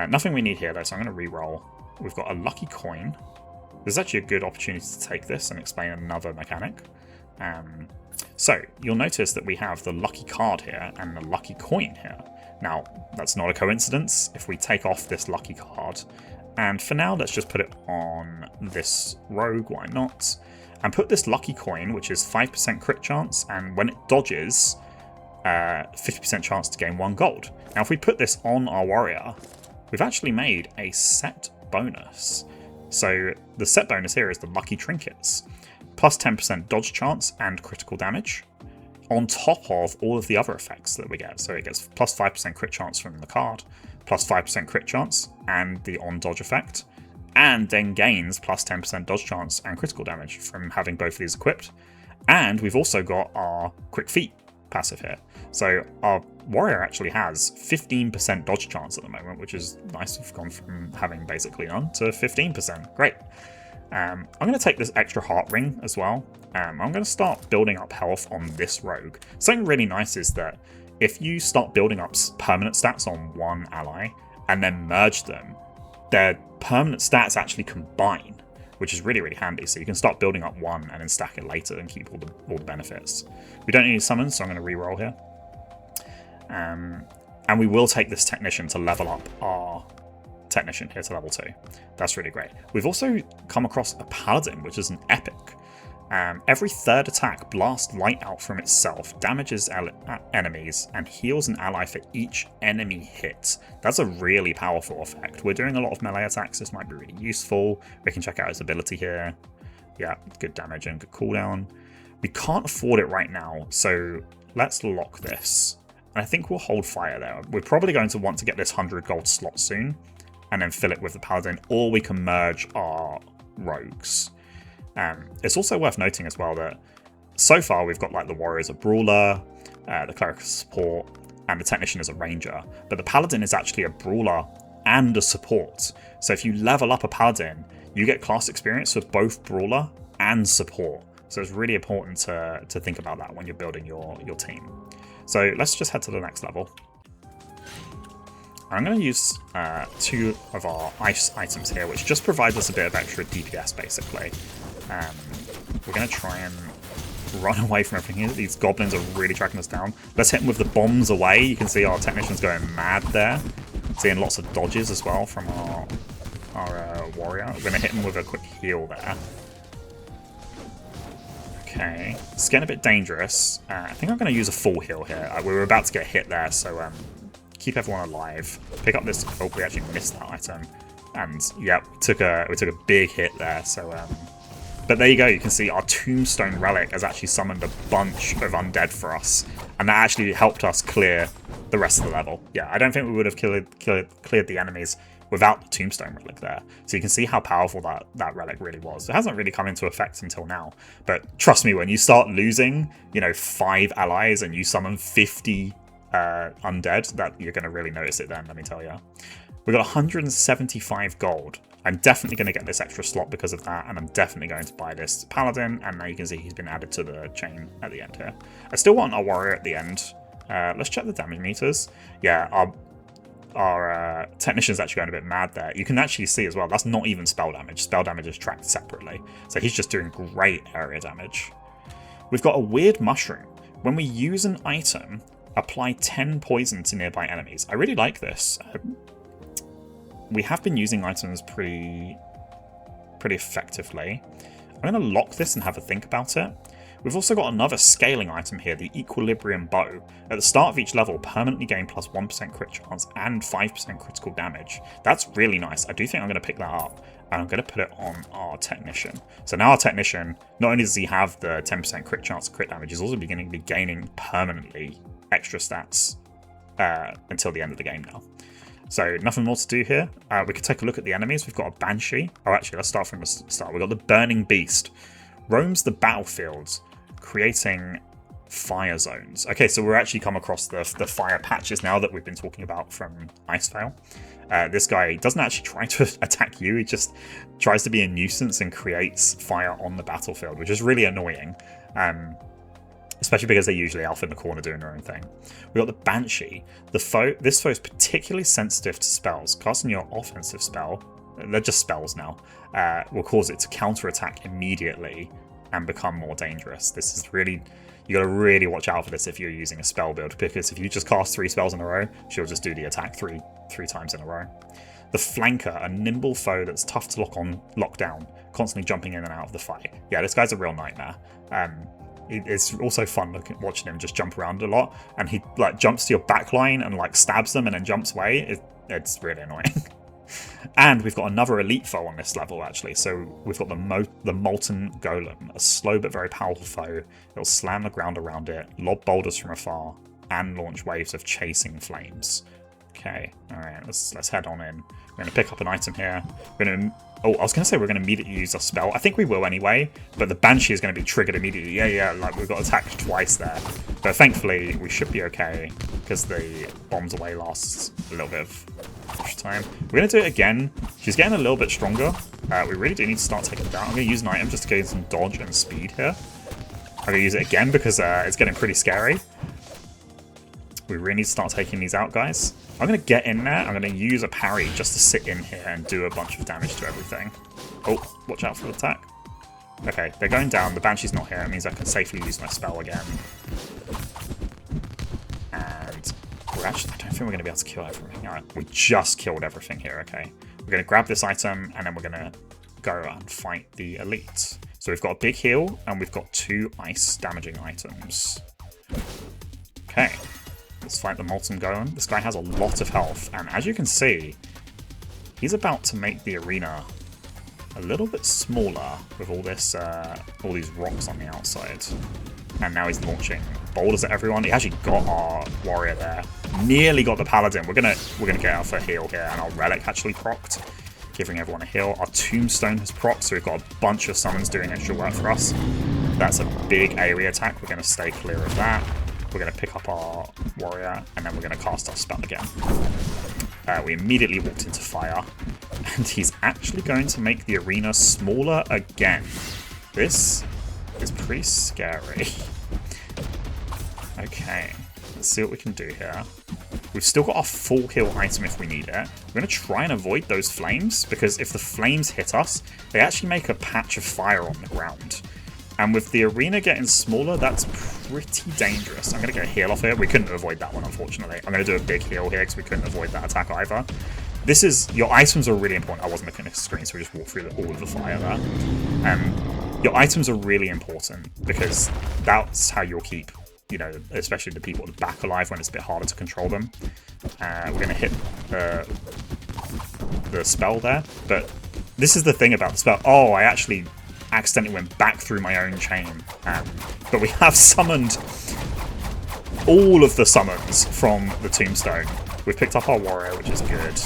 Nothing we need here though, so I'm going to re-roll. We've got a lucky coin. This is actually a good opportunity to take this and explain another mechanic. So you'll notice that we have the lucky card here and the lucky coin here. Now, that's not a coincidence if we take off this lucky card. And for now, let's just put it on this rogue, why not? And put this lucky coin, which is 5% crit chance, and when it dodges, 50% chance to gain 1 gold. Now, if we put this on our warrior, we've actually made a set bonus. So the set bonus here is the lucky trinkets, plus 10% dodge chance and critical damage, on top of all of the other effects that we get. So it gets plus 5% crit chance from the card, plus 5% crit chance and the on dodge effect, and then gains plus 10% dodge chance and critical damage from having both of these equipped. And we've also got our quick feet passive here. So our warrior actually has 15% dodge chance at the moment, which is nice. We've gone from having basically none to 15%. Great. I'm going to take this extra heart ring as well. I'm going to start building up health on this rogue. Something really nice is that if you start building up permanent stats on one ally and then merge them, their permanent stats actually combine, which is really, really handy. So you can start building up one and then stack it later and keep all the benefits. We don't need summons, so I'm going to re-roll here. And we will take this technician to level up our technician here to level 2. That's really great. We've also come across a paladin, which is an epic. Every third attack blasts light out from itself, damages enemies, and heals an ally for each enemy hit. That's a really powerful effect. We're doing a lot of melee attacks. This might be really useful. We can check out his ability here. Yeah, good damage and good cooldown. We can't afford it right now, so let's lock this. And I think we'll hold fire there. We're probably going to want to get this 100 gold slot soon, and then fill it with the paladin, or we can merge our rogues. It's also worth noting as well that so far we've got like the warrior as a brawler, the cleric as support, and the technician as a ranger. But the paladin is actually a brawler and a support. So if you level up a paladin, you get class experience for both brawler and support. So it's really important to think about that when you're building your team. So let's just head to the next level. I'm going to use 2 of our ice items here, which just provides us a bit of extra DPS, basically. We're going to try and run away from everything here. These goblins are really tracking us down. Let's hit them with the bombs away. You can see our technician's going mad there. Seeing lots of dodges as well from our warrior. We're going to hit him with a quick heal there. Okay, it's getting a bit dangerous. I think I'm going to use a full heal here. We were about to get hit there, so keep everyone alive. Pick up this. Oh, we actually missed that item, and yeah, we took a big hit there. So, but there you go. You can see our tombstone relic has actually summoned a bunch of undead for us, and that actually helped us clear the rest of the level. Yeah, I don't think we would have cleared the enemies without the tombstone relic there. So you can see how powerful that relic really was. It hasn't really come into effect until now, but trust me, when you start losing, 5 allies and you summon 50 undead, that you're going to really notice it then, let me tell you. We've got 175 gold. I'm definitely going to get this extra slot because of that, and I'm definitely going to buy this paladin, and now you can see he's been added to the chain at the end here. I still want our warrior at the end. Let's check the damage meters. Yeah, our technician's actually going a bit mad there. You can actually see as well, that's not even spell damage. Spell damage is tracked separately. So he's just doing great area damage. We've got a weird mushroom. When we use an item, apply 10 poison to nearby enemies. I really like this. We have been using items pretty effectively. I'm going to lock this and have a think about it. We've also got another scaling item here, the Equilibrium Bow. At the start of each level, permanently gain plus 1% crit chance and 5% critical damage. That's really nice. I do think I'm going to pick that up, and I'm going to put it on our Technician. So now our Technician, not only does he have the 10% crit chance and crit damage, he's also beginning to be gaining permanently extra stats until the end of the game now. So nothing more to do here. We could take a look at the enemies. We've got a Banshee. Oh, actually, let's start from the start. We've got the Burning Beast. Roams the battlefields, creating fire zones. Okay, so we're actually come across the fire patches now that we've been talking about from Icevale. This guy doesn't actually try to attack you, he just tries to be a nuisance and creates fire on the battlefield, which is really annoying. Especially because they're usually off in the corner doing their own thing. We got the Banshee. This foe is particularly sensitive to spells. Casting your offensive spell, they're just spells now, will cause it to counterattack immediately and become more dangerous. This is really, you gotta really watch out for this if you're using a spell build, because if you just cast 3 spells in a row, she'll just do the attack three times in a row. The Flanker, a nimble foe that's tough to lock down, constantly jumping in and out of the fight. Yeah, this guy's a real nightmare. It's also fun watching him just jump around a lot, and he like jumps to your backline and like stabs them and then jumps away. It's really annoying. And we've got another elite foe on this level actually. So we've got the Molten Golem, a slow but very powerful foe. It'll slam the ground around it, lob boulders from afar, and launch waves of chasing flames. Okay, all right, let's head on in. We're going to pick up an item here. I was going to say we're going to immediately use a spell. I think we will anyway, but the Banshee is going to be triggered immediately. Yeah, like we've got attacked twice there. But thankfully, we should be okay, because the bombs away lasts a little bit of time. We're going to do it again. She's getting a little bit stronger. We really do need to start taking it down. I'm going to use an item just to gain some dodge and speed here. I'm going to use it again because it's getting pretty scary. We really need to start taking these out, guys. I'm going to get in there. I'm going to use a parry just to sit in here and do a bunch of damage to everything. Oh, watch out for the attack. Okay, they're going down. The Banshee's not here. It means I can safely use my spell again. And I don't think we're going to be able to kill everything. All right, we just killed everything here, okay. We're going to grab this item, and then we're going to go and fight the elite. So we've got a big heal, and we've got 2 ice damaging items. Okay. Let's fight the Molten Golem. This guy has a lot of health, and as you can see, he's about to make the arena a little bit smaller with all these rocks on the outside. And now he's launching boulders at everyone. He actually got our warrior there. Nearly got the paladin. We're gonna get out for a heal here, and our relic actually procced, giving everyone a heal. Our tombstone has procced, so we've got a bunch of summons doing extra work for us. That's a big AoE attack. We're gonna stay clear of that. We're going to pick up our warrior, and then we're going to cast our spell again. We immediately walked into fire, and he's actually going to make the arena smaller again. This is pretty scary. Okay, let's see what we can do here. We've still got our full heal item if we need it. We're going to try and avoid those flames, because if the flames hit us, they actually make a patch of fire on the ground. And with the arena getting smaller, that's pretty dangerous. I'm going to get a heal off here. We couldn't avoid that one, unfortunately. I'm going to do a big heal here because we couldn't avoid that attack either. Your items are really important. I wasn't looking at the screen, so we just walked through all of the fire there. Your items are really important because that's how you'll keep, especially the people at the back alive when it's a bit harder to control them. We're going to hit the spell there, but this is the thing about the spell. Oh, I actually accidentally went back through my own chain, but we have summoned all of the summons from the tombstone. We've picked up our warrior, which is good.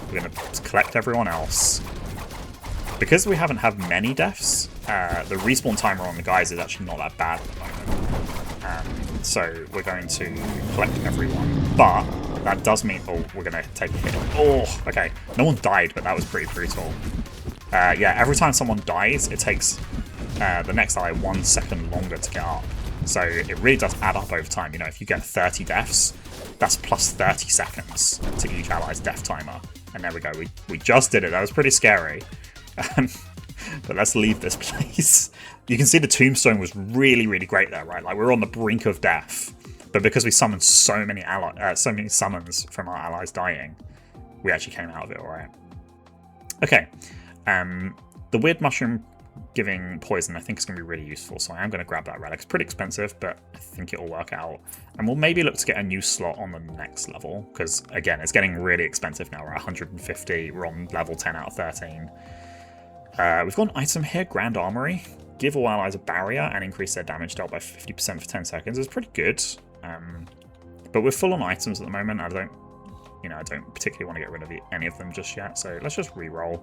We're going to collect everyone else. Because we haven't had many deaths, the respawn timer on the guys is actually not that bad at the moment. So we're going to collect everyone, but that does mean, we're going to take a hit. Oh, okay. No one died, but that was pretty brutal. Yeah, every time someone dies, it takes the next ally 1 second longer to get up. So it really does add up over time. If you get 30 deaths, that's plus 30 seconds to each ally's death timer. And there we go. We just did it. That was pretty scary. But let's leave this place. You can see the tombstone was really, really great there, right? Like we were on the brink of death. But because we summoned so many summons from our allies dying, we actually came out of it all right. Okay. The weird mushroom giving poison I think is going to be really useful, so I am going to grab that relic. It's pretty expensive, but I think it'll work out. And we'll maybe look to get a new slot on the next level, because again, it's getting really expensive now. We're at 150, we're on level 10 out of 13. We've got an item here, Grand Armory. Give all allies a barrier and increase their damage dealt by 50% for 10 seconds. It's pretty good. But we're full on items at the moment. I don't particularly want to get rid of any of them just yet, so let's just re-roll.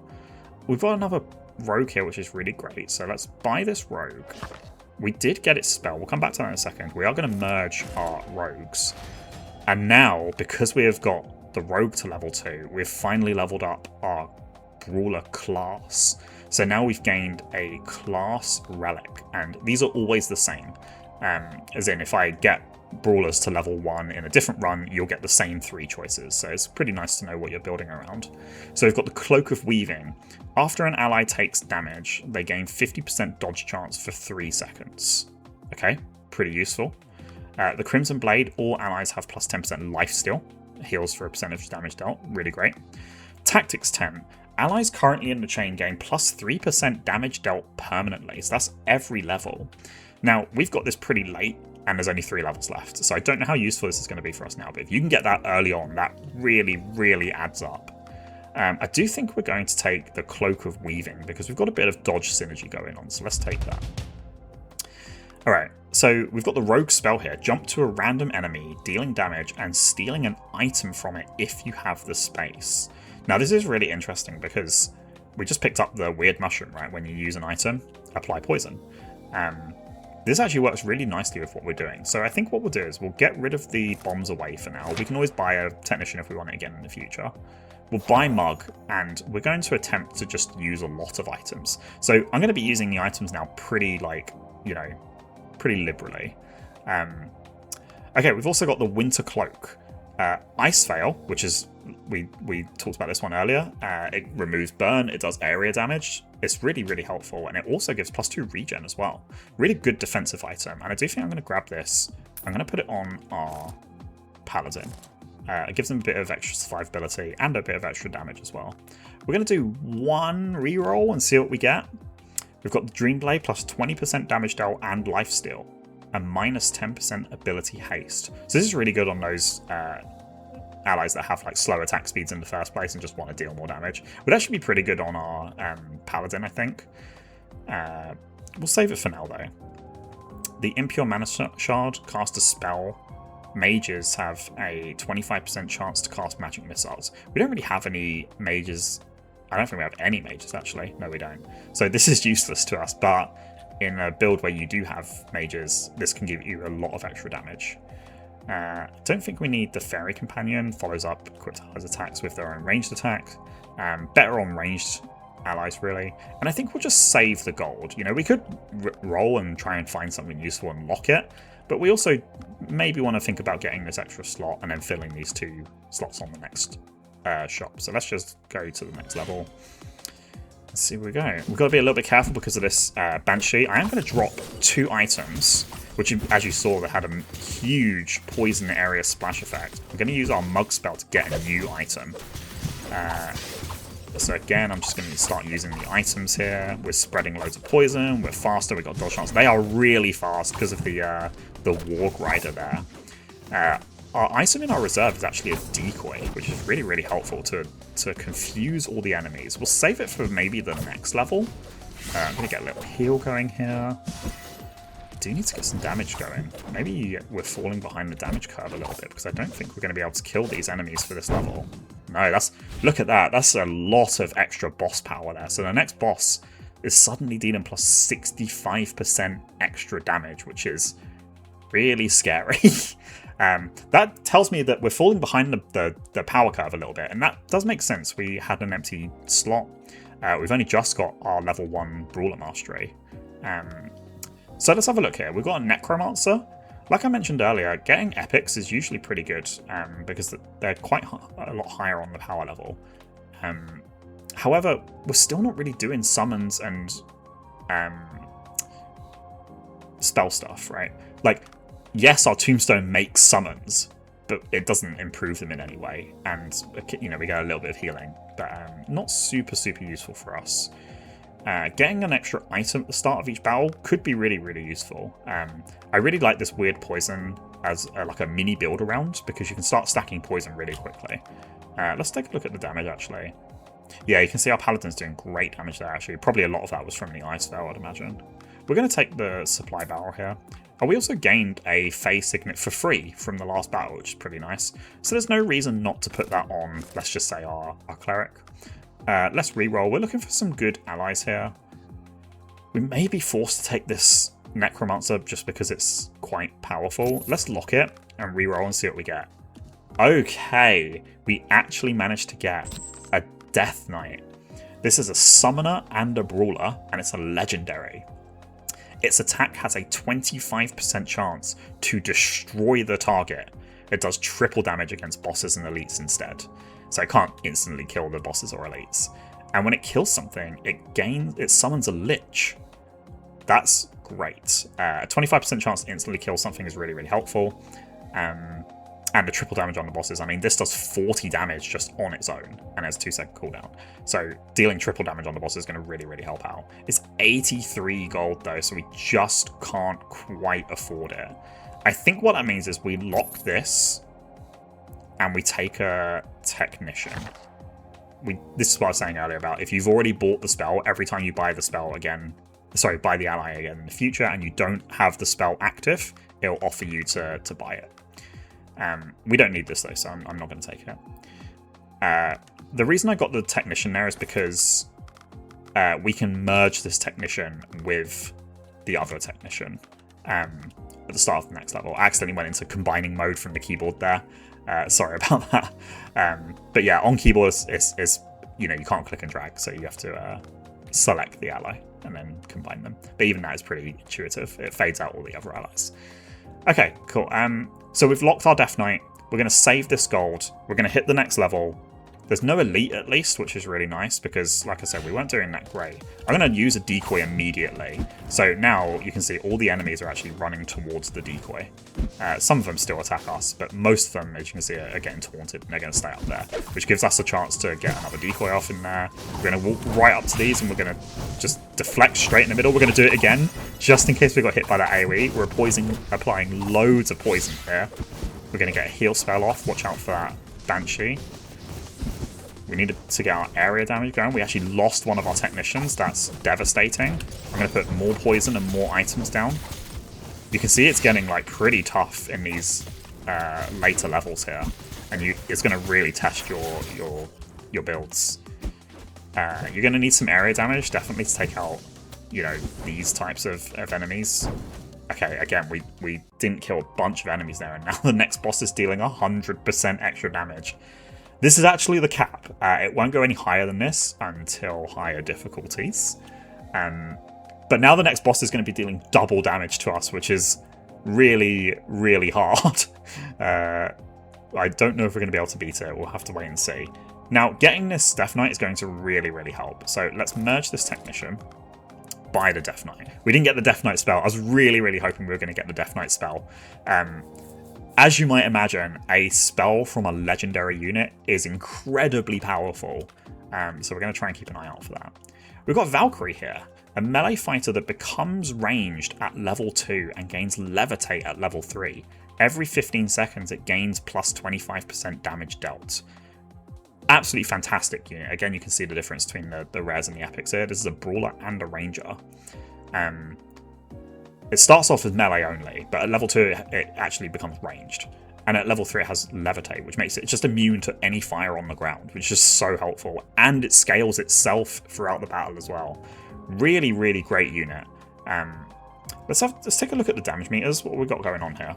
We've got another rogue here, which is really great. So let's buy this rogue. We did get its spell. We'll come back to that in a second. We are going to merge our rogues. And now, because we have got the Rogue to level 2, we've finally leveled up our Brawler class. So now we've gained a class relic, and these are always the same. As in, if I get Brawlers to level 1 in a different run, you'll get the same 3 choices. So it's pretty nice to know what you're building around. So we've got the Cloak of Weaving. After an ally takes damage, they gain 50% dodge chance for 3 seconds. Okay, pretty useful. The Crimson Blade, all allies have plus 10% lifesteal. Heals for a percentage damage dealt, really great. Tactics 10. Allies currently in the chain gain plus 3% damage dealt permanently. So that's every level. Now, we've got this pretty late, and there's only 3 levels left. So I don't know how useful this is going to be for us now, but if you can get that early on, that really, really adds up. I do think we're going to take the Cloak of Weaving, because we've got a bit of dodge synergy going on, so let's take that. Alright, so we've got the Rogue spell here. Jump to a random enemy, dealing damage, and stealing an item from it if you have the space. Now this is really interesting, because we just picked up the weird mushroom, right? When you use an item, apply poison. This actually works really nicely with what we're doing. So I think what we'll do is we'll get rid of the bombs away for now. We can always buy a technician if we want it again in the future. We'll buy Mug, and we're going to attempt to just use a lot of items. So I'm going to be using the items now pretty, like, you know, pretty liberally. Okay, we've also got the Winter Cloak. Ice Veil, which is, we talked about this one earlier. It removes burn, it does area damage. It's really, really helpful, and it also gives plus 2 regen as well. Really good defensive item, and I do think I'm going to grab this. I'm going to put it on our Paladin. It gives them a bit of extra survivability and a bit of extra damage as well. We're going to do 1 reroll and see what we get. We've got the Dream Blade plus 20% damage dealt and lifesteal, and minus 10% ability haste. So this is really good on those allies that have like slow attack speeds in the first place and just want to deal more damage. Would actually be pretty good on our Paladin, I think. We'll save it for now though. The Impure Mana Shard, cast a spell. Mages have a 25% chance to cast magic missiles. We don't really have any mages. I don't think we have any mages actually. No, we don't. So this is useless to us, but in a build where you do have mages, this can give you a lot of extra damage. I don't think we need the Fairy Companion. Follows up equipped allies' attacks with their own ranged attack. Better on ranged allies, really. And I think we'll just save the gold. You know, we could roll and try and find something useful and lock it, but we also maybe want to think about getting this extra slot and then filling these 2 slots on the next shop. So let's just go to the next level. Let's see where we go. We've got to be a little bit careful because of this Banshee. I am going to drop 2 items, which, as you saw, they had a huge poison area splash effect. We're going to use our Mug spell to get a new item. So again, I'm just going to start using the items here. We're spreading loads of poison. We're faster. We've got dodge chance. They are really fast because of the Warg Rider there. Our item in our reserve is actually a decoy, which is really, really helpful to confuse all the enemies. We'll save it for maybe the next level. I'm going to get a little heal going here. Do need to get some damage going. Maybe we're falling behind the damage curve a little bit because I don't think we're going to be able to kill these enemies for this level. No, look at that. That's a lot of extra boss power there. So the next boss is suddenly dealing plus 65% extra damage, which is really scary. That tells me that we're falling behind the power curve a little bit, and that does make sense. We had an empty slot. We've only just got our level 1 Brawler Mastery. So let's have a look here. We've got a Necromancer. Like I mentioned earlier, getting epics is usually pretty good because they're quite a lot higher on the power level. However, we're still not really doing summons and spell stuff, right? Like, yes, our Tombstone makes summons, but it doesn't improve them in any way. And, you know, we get a little bit of healing, but not super, super useful for us. Getting an extra item at the start of each battle could be really, really useful. I really like this weird poison as like a mini build around because you can start stacking poison really quickly. Let's take a look at the damage actually. Yeah, you can see our Paladin's doing great damage there actually. Probably a lot of that was from the Ice Veil, I'd imagine. We're going to take the supply barrel here. We also gained a Fey Signet for free from the last battle, which is pretty nice. So there's no reason not to put that on, let's just say, our Cleric. Let's reroll. We're looking for some good allies here. We may be forced to take this Necromancer just because it's quite powerful. Let's lock it and reroll and see what we get. Okay, we actually managed to get a Death Knight. This is a summoner and a brawler, and it's a legendary. Its attack has a 25% chance to destroy the target. It does triple damage against bosses and elites instead. So it can't instantly kill the bosses or elites. And when it kills something, it summons a lich. That's great. A 25% chance to instantly kill something is really, really helpful. And the triple damage on the bosses. I mean, this does 40 damage just on its own, and has 2-second cooldown. So dealing triple damage on the boss is going to really, really help out. It's 83 gold though, so we just can't quite afford it. I think what that means is we lock this, and we take a technician. This is what I was saying earlier about if you've already bought the spell, every time you buy the spell again, sorry, buy the ally again in the future, and you don't have the spell active, it'll offer you to buy it. We don't need this though, so I'm not going to take it. The reason I got the technician there is because we can merge this technician with the other technician at the start of the next level. I accidentally went into combining mode from the keyboard there. Sorry about that. But yeah, on keyboard is you can't click and drag, so you have to select the ally and then combine them. But even that is pretty intuitive. It fades out all the other allies. Okay, cool. So we've locked our Death Knight. We're going to save this gold. We're going to hit the next level. There's no elite at least, which is really nice because, like I said, we weren't doing that great. I'm going to use a decoy immediately. So now you can see all the enemies are actually running towards the decoy. Some of them still attack us, but most of them, as you can see, are getting taunted and they're going to stay up there, which gives us a chance to get another decoy off in there. We're going to walk right up to these and we're going to just deflect straight in the middle. We're going to do it again, just in case we got hit by that AoE. We're applying loads of poison here. We're going to get a heal spell off. Watch out for that Banshee. We needed to get our area damage going. We actually lost one of our technicians. That's devastating. I'm going to put more poison and more items down. You can see it's getting like pretty tough in these later levels here, and it's going to really test your builds. You're going to need some area damage, definitely, to take out these types of enemies. Okay, again, we didn't kill a bunch of enemies there, and now the next boss is dealing 100% extra damage. This is actually the cap. It won't go any higher than this until higher difficulties. But now the next boss is going to be dealing double damage to us, which is really, really hard. I don't know if we're going to be able to beat it. We'll have to wait and see. Now, getting this Death Knight is going to really, really help. So let's merge this technician. Buy the Death Knight. We didn't get the Death Knight spell. I was really, really hoping we were going to get the Death Knight spell. As you might imagine, a spell from a legendary unit is incredibly powerful, so we're going to try and keep an eye out for that. We've got Valkyrie here, a melee fighter that becomes ranged at level 2 and gains levitate at level 3. Every 15 seconds it gains plus 25% damage dealt. Absolutely fantastic unit. Again, you can see the difference between the rares and the epics here. This is a brawler and a ranger. It starts off as melee only, but at level 2 it actually becomes ranged. And at level 3 it has levitate, which makes it just immune to any fire on the ground, which is so helpful. And it scales itself throughout the battle as well. Really, really great unit. Let's take a look at the damage meters, what we've got going on here.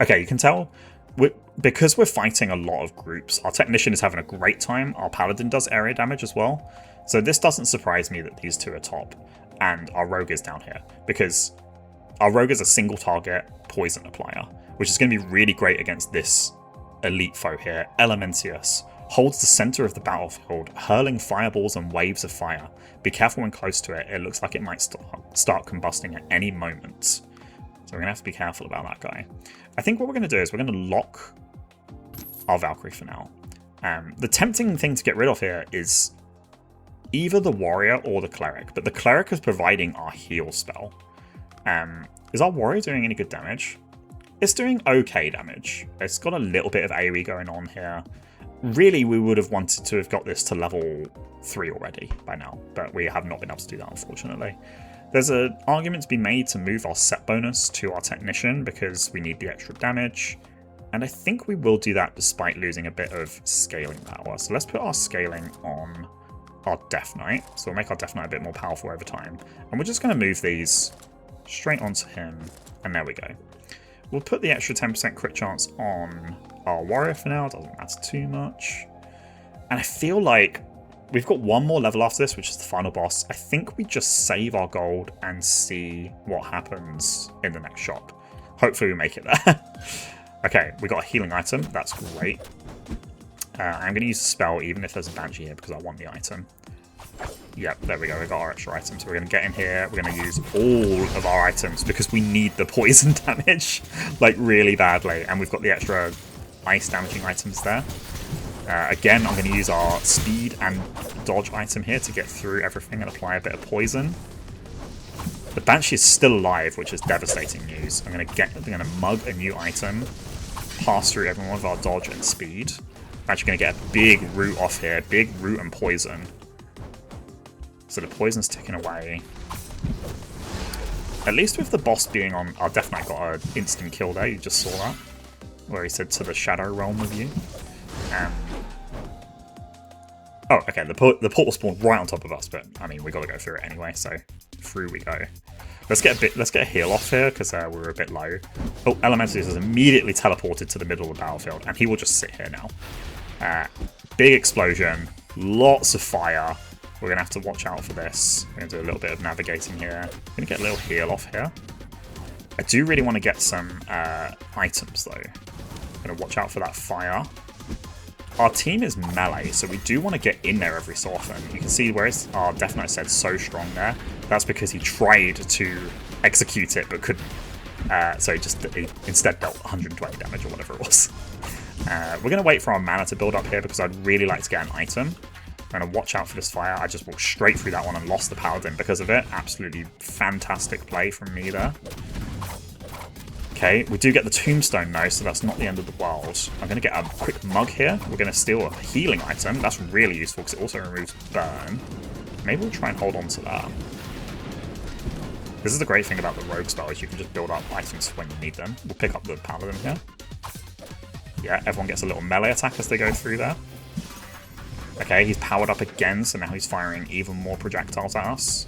Okay, you can tell, because we're fighting a lot of groups, our technician is having a great time. Our paladin does area damage as well. So this doesn't surprise me that these two are top. And our rogue is down here, because our rogue is a single target poison applier, which is going to be really great against this elite foe here. Elementius holds the center of the battlefield, hurling fireballs and waves of fire. Be careful when close to it. It looks like it might start combusting at any moment. So we're going to have to be careful about that guy. I think what we're going to do is we're going to lock our Valkyrie for now. The tempting thing to get rid of here is either the warrior or the cleric, but the cleric is providing our heal spell. Is our warrior doing any good damage? It's doing okay damage. It's got a little bit of AoE going on here. Really, we would have wanted to have got this to level 3 already by now, but we have not been able to do that, unfortunately. There's an argument to be made to move our set bonus to our technician because we need the extra damage, and I think we will do that despite losing a bit of scaling power. So let's put our scaling on our Death Knight, so we'll make our Death Knight a bit more powerful over time. And we're just going to move these straight onto him, and there we go. We'll put the extra 10% crit chance on our warrior for now. Doesn't matter too much. And I feel like we've got one more level after this, which is the final boss. I think we just save our gold and see what happens in the next shop. Hopefully we make it there. Okay, we got a healing item. That's great. I'm going to use a spell even if there's a banshee here because I want the item. Yep, there we go. We got our extra items. So we're going to get in here. We're going to use all of our items because we need the poison damage like really badly. And we've got the extra ice damaging items there. Again, I'm going to use our speed and dodge item here to get through everything and apply a bit of poison. The Banshee is still alive, which is devastating news. I'm going to mug a new item, pass through everyone with our dodge and speed. I'm actually going to get a big root off here, big root and poison. So the poison's ticking away. At least with the boss being on, our Death Knight got an instant kill there. You just saw that, where he said to the Shadow Realm of you. Oh, okay, the portal spawned right on top of us, but I mean, we got to go through it anyway, so through we go. Let's get a heal off here because we're a bit low. Oh, Elementalist is immediately teleported to the middle of the battlefield, and he will just sit here now. Big explosion, lots of fire. We're gonna have to watch out for this. We're gonna do a little bit of navigating here. I'm gonna get a little heal off here. I do really want to get some items though. I'm gonna watch out for that fire. Our team is melee, so we do want to get in there every so often. You can see where our Death Knight said so strong there. That's because he tried to execute it, but couldn't. So he instead dealt 120 damage or whatever it was. We're going to wait for our mana to build up here because I'd really like to get an item. I'm going to watch out for this fire. I just walked straight through that one and lost the Paladin because of it. Absolutely fantastic play from me there. Okay, we do get the tombstone though, so that's not the end of the world. I'm going to get a quick mug here. We're going to steal a healing item. That's really useful because it also removes burn. Maybe we'll try and hold on to that. This is the great thing about the rogue spell is you can just build up items when you need them. We'll pick up the paladin here. Yeah, everyone gets a little melee attack as they go through there. Okay, he's powered up again, so now he's firing even more projectiles at us.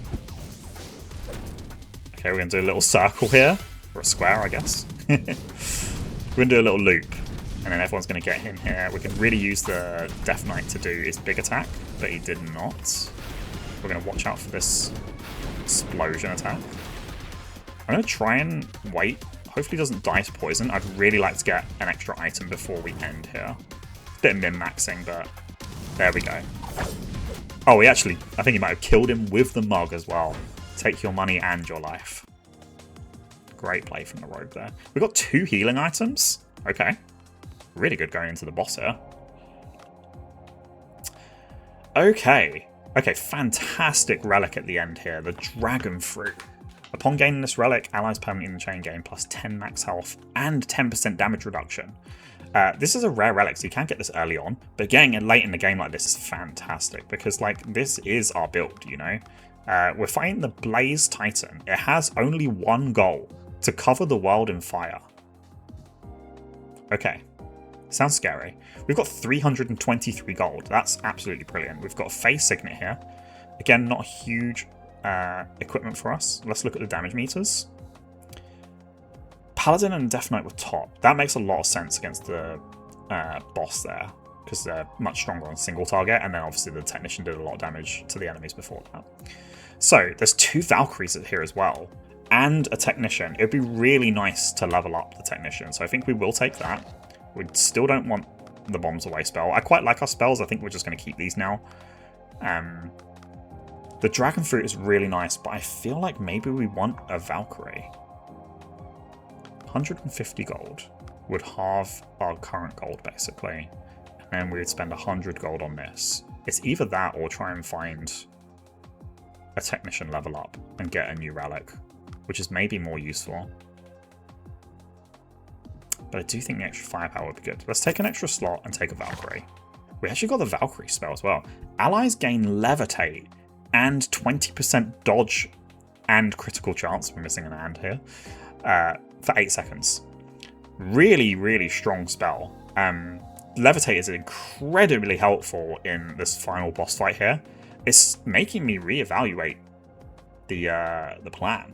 Okay, we're going to do a little circle here. Or a square, I guess. We're going to do a little loop, and then everyone's going to get in here. We can really use the Death Knight to do his big attack, but he did not. We're going to watch out for this explosion attack. I'm going to try and wait. Hopefully he doesn't die to poison. I'd really like to get an extra item before we end here. Bit of min-maxing, but there we go. Oh, I think he might have killed him with the mug as well. Take your money and your life. Great play from the rogue there. We've got 2 healing items. Okay. Really good going into the boss here. Okay. Okay, fantastic relic at the end here. The Dragon Fruit. Upon gaining this relic, allies permanently in the chain gain plus 10 max health and 10% damage reduction. This is a rare relic, so you can't get this early on. But getting it late in the game like this is fantastic because, like, this is our build, you know? We're fighting the Blaze Titan. It has only one goal. To cover the world in fire. Okay. Sounds scary. We've got 323 gold. That's absolutely brilliant. We've got a face signet here. Again, not a huge equipment for us. Let's look at the damage meters. Paladin and Death Knight were top. That makes a lot of sense against the boss there. Because they're much stronger on single target. And then obviously the Technician did a lot of damage to the enemies before that. So, there's 2 Valkyries here as well. And a Technician. It would be really nice to level up the Technician, so I think we will take that. We still don't want the Bombs Away spell. I quite like our spells. I think we're just going to keep these now. The Dragon Fruit is really nice, but I feel like maybe we want a Valkyrie. 150 gold would halve our current gold, basically. And then we would spend 100 gold on this. It's either that or try and find a Technician level up and get a new relic, which is maybe more useful. But I do think the extra firepower would be good. Let's take an extra slot and take a Valkyrie. We actually got the Valkyrie spell as well. Allies gain Levitate and 20% dodge and critical chance. We're missing an and here. For 8 seconds. Really, really strong spell. Levitate is incredibly helpful in this final boss fight here. It's making me reevaluate the plan.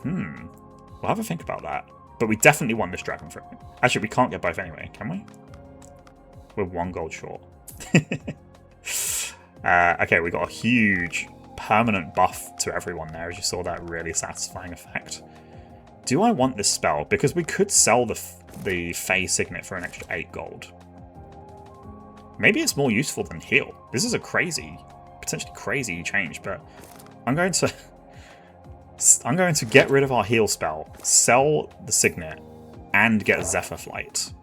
We'll have a think about that. But we definitely want this dragon fruit. Actually, we can't get both anyway, can we? We're 1 gold short. Okay, we got a huge permanent buff to everyone there, as you saw that really satisfying effect. Do I want this spell? Because we could sell the Fey Signet for an extra 8 gold. Maybe it's more useful than heal. This is a potentially crazy change, but I'm going to get rid of our heal spell, sell the Signet, and get Zephyr Flight.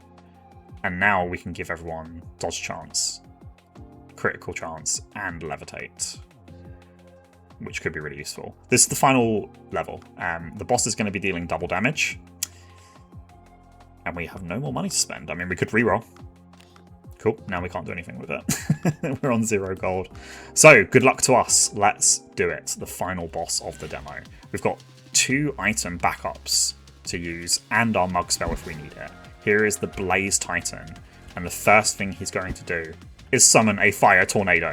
And now we can give everyone dodge chance, critical chance, and levitate, which could be really useful. This is the final level. The boss is going to be dealing double damage, and we have no more money to spend. I mean, we could reroll. Cool, now we can't do anything with it. We're on 0 gold. So, good luck to us. Let's do it. The final boss of the demo. We've got 2 item backups to use, and our mug spell if we need it. Here is the Blaze Titan, and the first thing he's going to do is summon a fire tornado.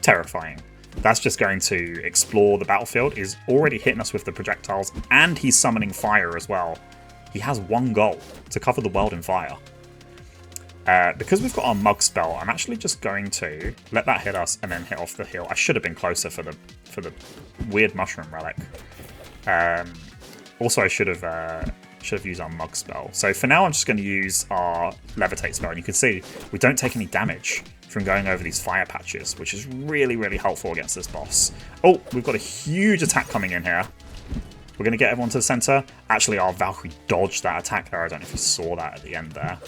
Terrifying. That's just going to explore the battlefield. He's already hitting us with the projectiles, and he's summoning fire as well. He has 1 goal to cover the world in fire. Because we've got our mug spell, I'm actually just going to let that hit us and then hit off the hill. I should have been closer for the weird mushroom relic. Also, I should have used our mug spell. So for now, I'm just going to use our levitate spell, and you can see we don't take any damage from going over these fire patches, which is really, really helpful against this boss. Oh, we've got a huge attack coming in here. We're going to get everyone to the center. Actually, our Valkyrie dodged that attack there. I don't know if you saw that at the end there.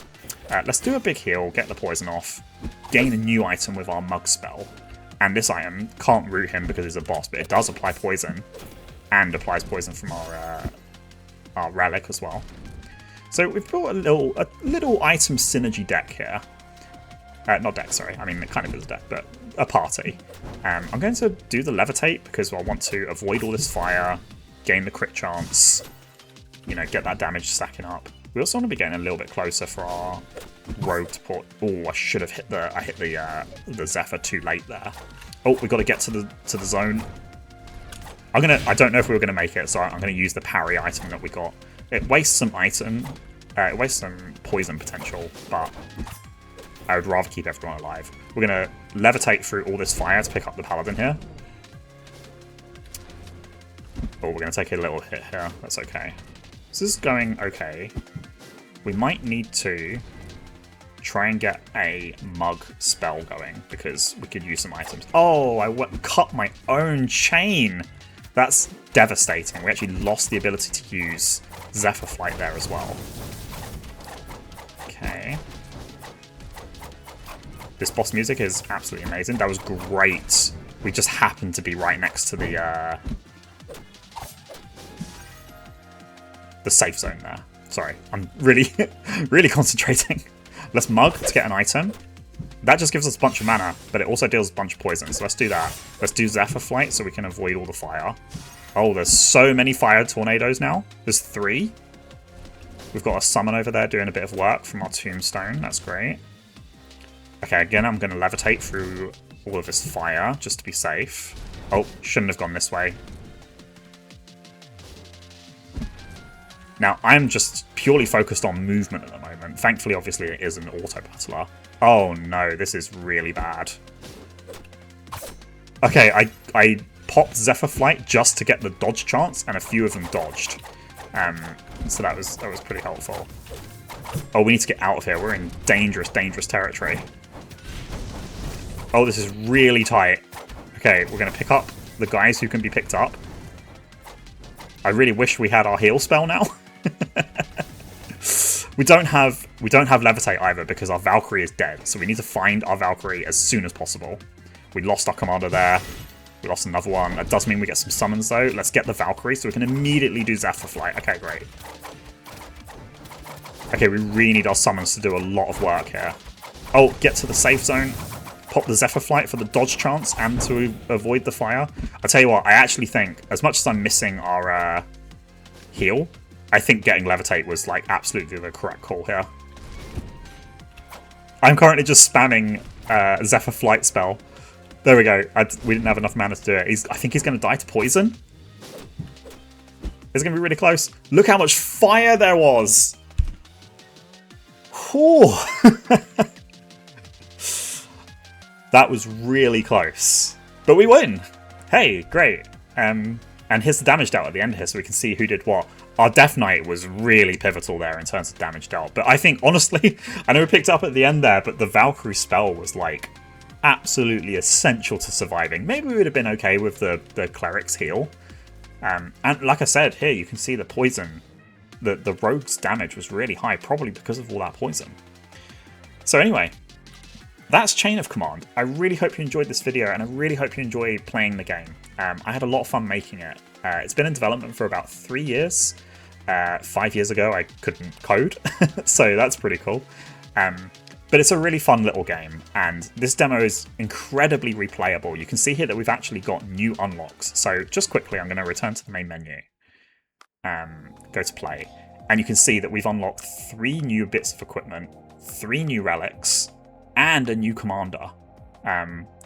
Let's do a big heal, get the poison off, gain a new item with our mug spell. And this item can't root him because he's a boss, but it does apply poison, and applies poison from our relic as well. So we've got a little item synergy deck here. Not deck, sorry. I mean, it kind of is a deck, but a party. I'm going to do the levitate because I want to avoid all this fire, gain the crit chance, you know, get that damage stacking up. We also want to be getting a little bit closer for our rogue to port. Oh, I should have hit the Zephyr too late there. Oh, we got to get to the zone. I don't know if we were gonna make it, so I'm gonna use the parry item that we got. It wastes some it wastes some poison potential, but I would rather keep everyone alive. We're gonna levitate through all this fire to pick up the paladin here. Oh, we're gonna take a little hit here. That's okay. So this is going okay. We might need to try and get a mug spell going because we could use some items. Oh, I cut my own chain. That's devastating. We actually lost the ability to use Zephyr Flight there as well. Okay. This boss music is absolutely amazing. That was great. We just happened to be right next to the safe zone there. Sorry, I'm really, really concentrating. Let's mug to get an item. That just gives us a bunch of mana, but it also deals a bunch of poison, so let's do that. Let's do Zephyr Flight so we can avoid all the fire. Oh, there's so many fire tornadoes now. There's 3. We've got a summon over there doing a bit of work from our tombstone. That's great. Okay, again, I'm going to levitate through all of this fire just to be safe. Oh, shouldn't have gone this way. Now, I'm just purely focused on movement at the moment. Thankfully, obviously, it is an auto-battler. Oh no, this is really bad. Okay, I popped Zephyr Flight just to get the dodge chance, and a few of them dodged. So that was pretty helpful. Oh, we need to get out of here. We're in dangerous, dangerous territory. Oh, this is really tight. Okay, we're going to pick up the guys who can be picked up. I really wish we had our heal spell now. We don't have levitate either because our Valkyrie is dead, so we need to find our Valkyrie as soon as possible. We lost our commander there. We lost another one. That does mean we get some summons though. Let's get the Valkyrie so we can immediately do Zephyr Flight. Okay, great. Okay, we really need our summons to do a lot of work here. Oh, get to the safe zone. Pop the Zephyr Flight for the dodge chance and to avoid the fire. I'll tell you what, I actually think, as much as I'm missing our heal, I think getting levitate was like absolutely the correct call here. I'm currently just spamming Zephyr Flight spell. There we go. We didn't have enough mana to do it. I think he's going to die to poison. It's going to be really close. Look how much fire there was. Whew. That was really close. But we win. Hey, great. And here's the damage dealt at the end here so we can see who did what. Our Death Knight was really pivotal there in terms of damage dealt. But I think, honestly, I know we picked it up at the end there, but the Valkyrie spell was like absolutely essential to surviving. Maybe we would have been okay with the Cleric's heal. And like I said, here you can see the poison. The rogue's damage was really high, probably because of all that poison. So anyway, that's Chain of Command. I really hope you enjoyed this video, and I really hope you enjoy playing the game. I had a lot of fun making it. It's been in development for about 3 years. 5 years ago I couldn't code, so that's pretty cool. But it's a really fun little game, and this demo is incredibly replayable. You can see here that we've actually got new unlocks. So just quickly, I'm going to return to the main menu, go to play, and you can see that we've unlocked 3 new bits of equipment, 3 new relics, and a new commander.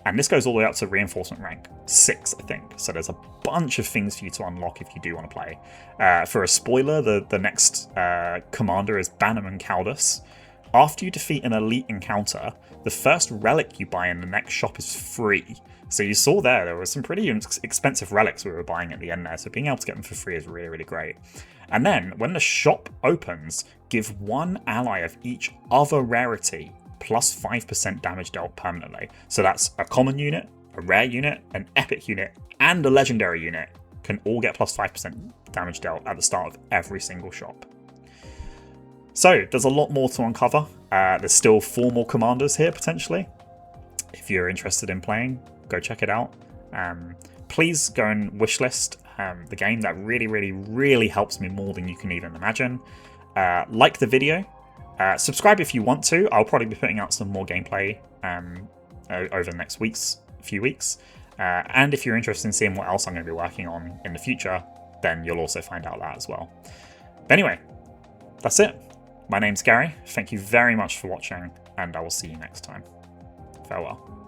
And this goes all the way up to reinforcement rank 6, I think. So there's a bunch of things for you to unlock if you do want to play. For a spoiler, the next commander is Bannerman Caldus. After you defeat an elite encounter, the first relic you buy in the next shop is free. So you saw there were some pretty expensive relics we were buying at the end there, so being able to get them for free is really, really great. And then, when the shop opens, give 1 ally of each other rarity plus 5% damage dealt permanently. So that's a common unit, a rare unit, an epic unit, and a legendary unit can all get plus 5% damage dealt at the start of every single shop. So there's a lot more to uncover. There's still 4 more commanders here potentially. If you're interested in playing, go check it out. Please go and wishlist the game. That really, really, really helps me more than you can even imagine. Like the video. Subscribe if you want to. I'll probably be putting out some more gameplay over the next few weeks. And if you're interested in seeing what else I'm going to be working on in the future, then you'll also find out that as well. But anyway, that's it. My name's Gary. Thank you very much for watching, and I will see you next time. Farewell.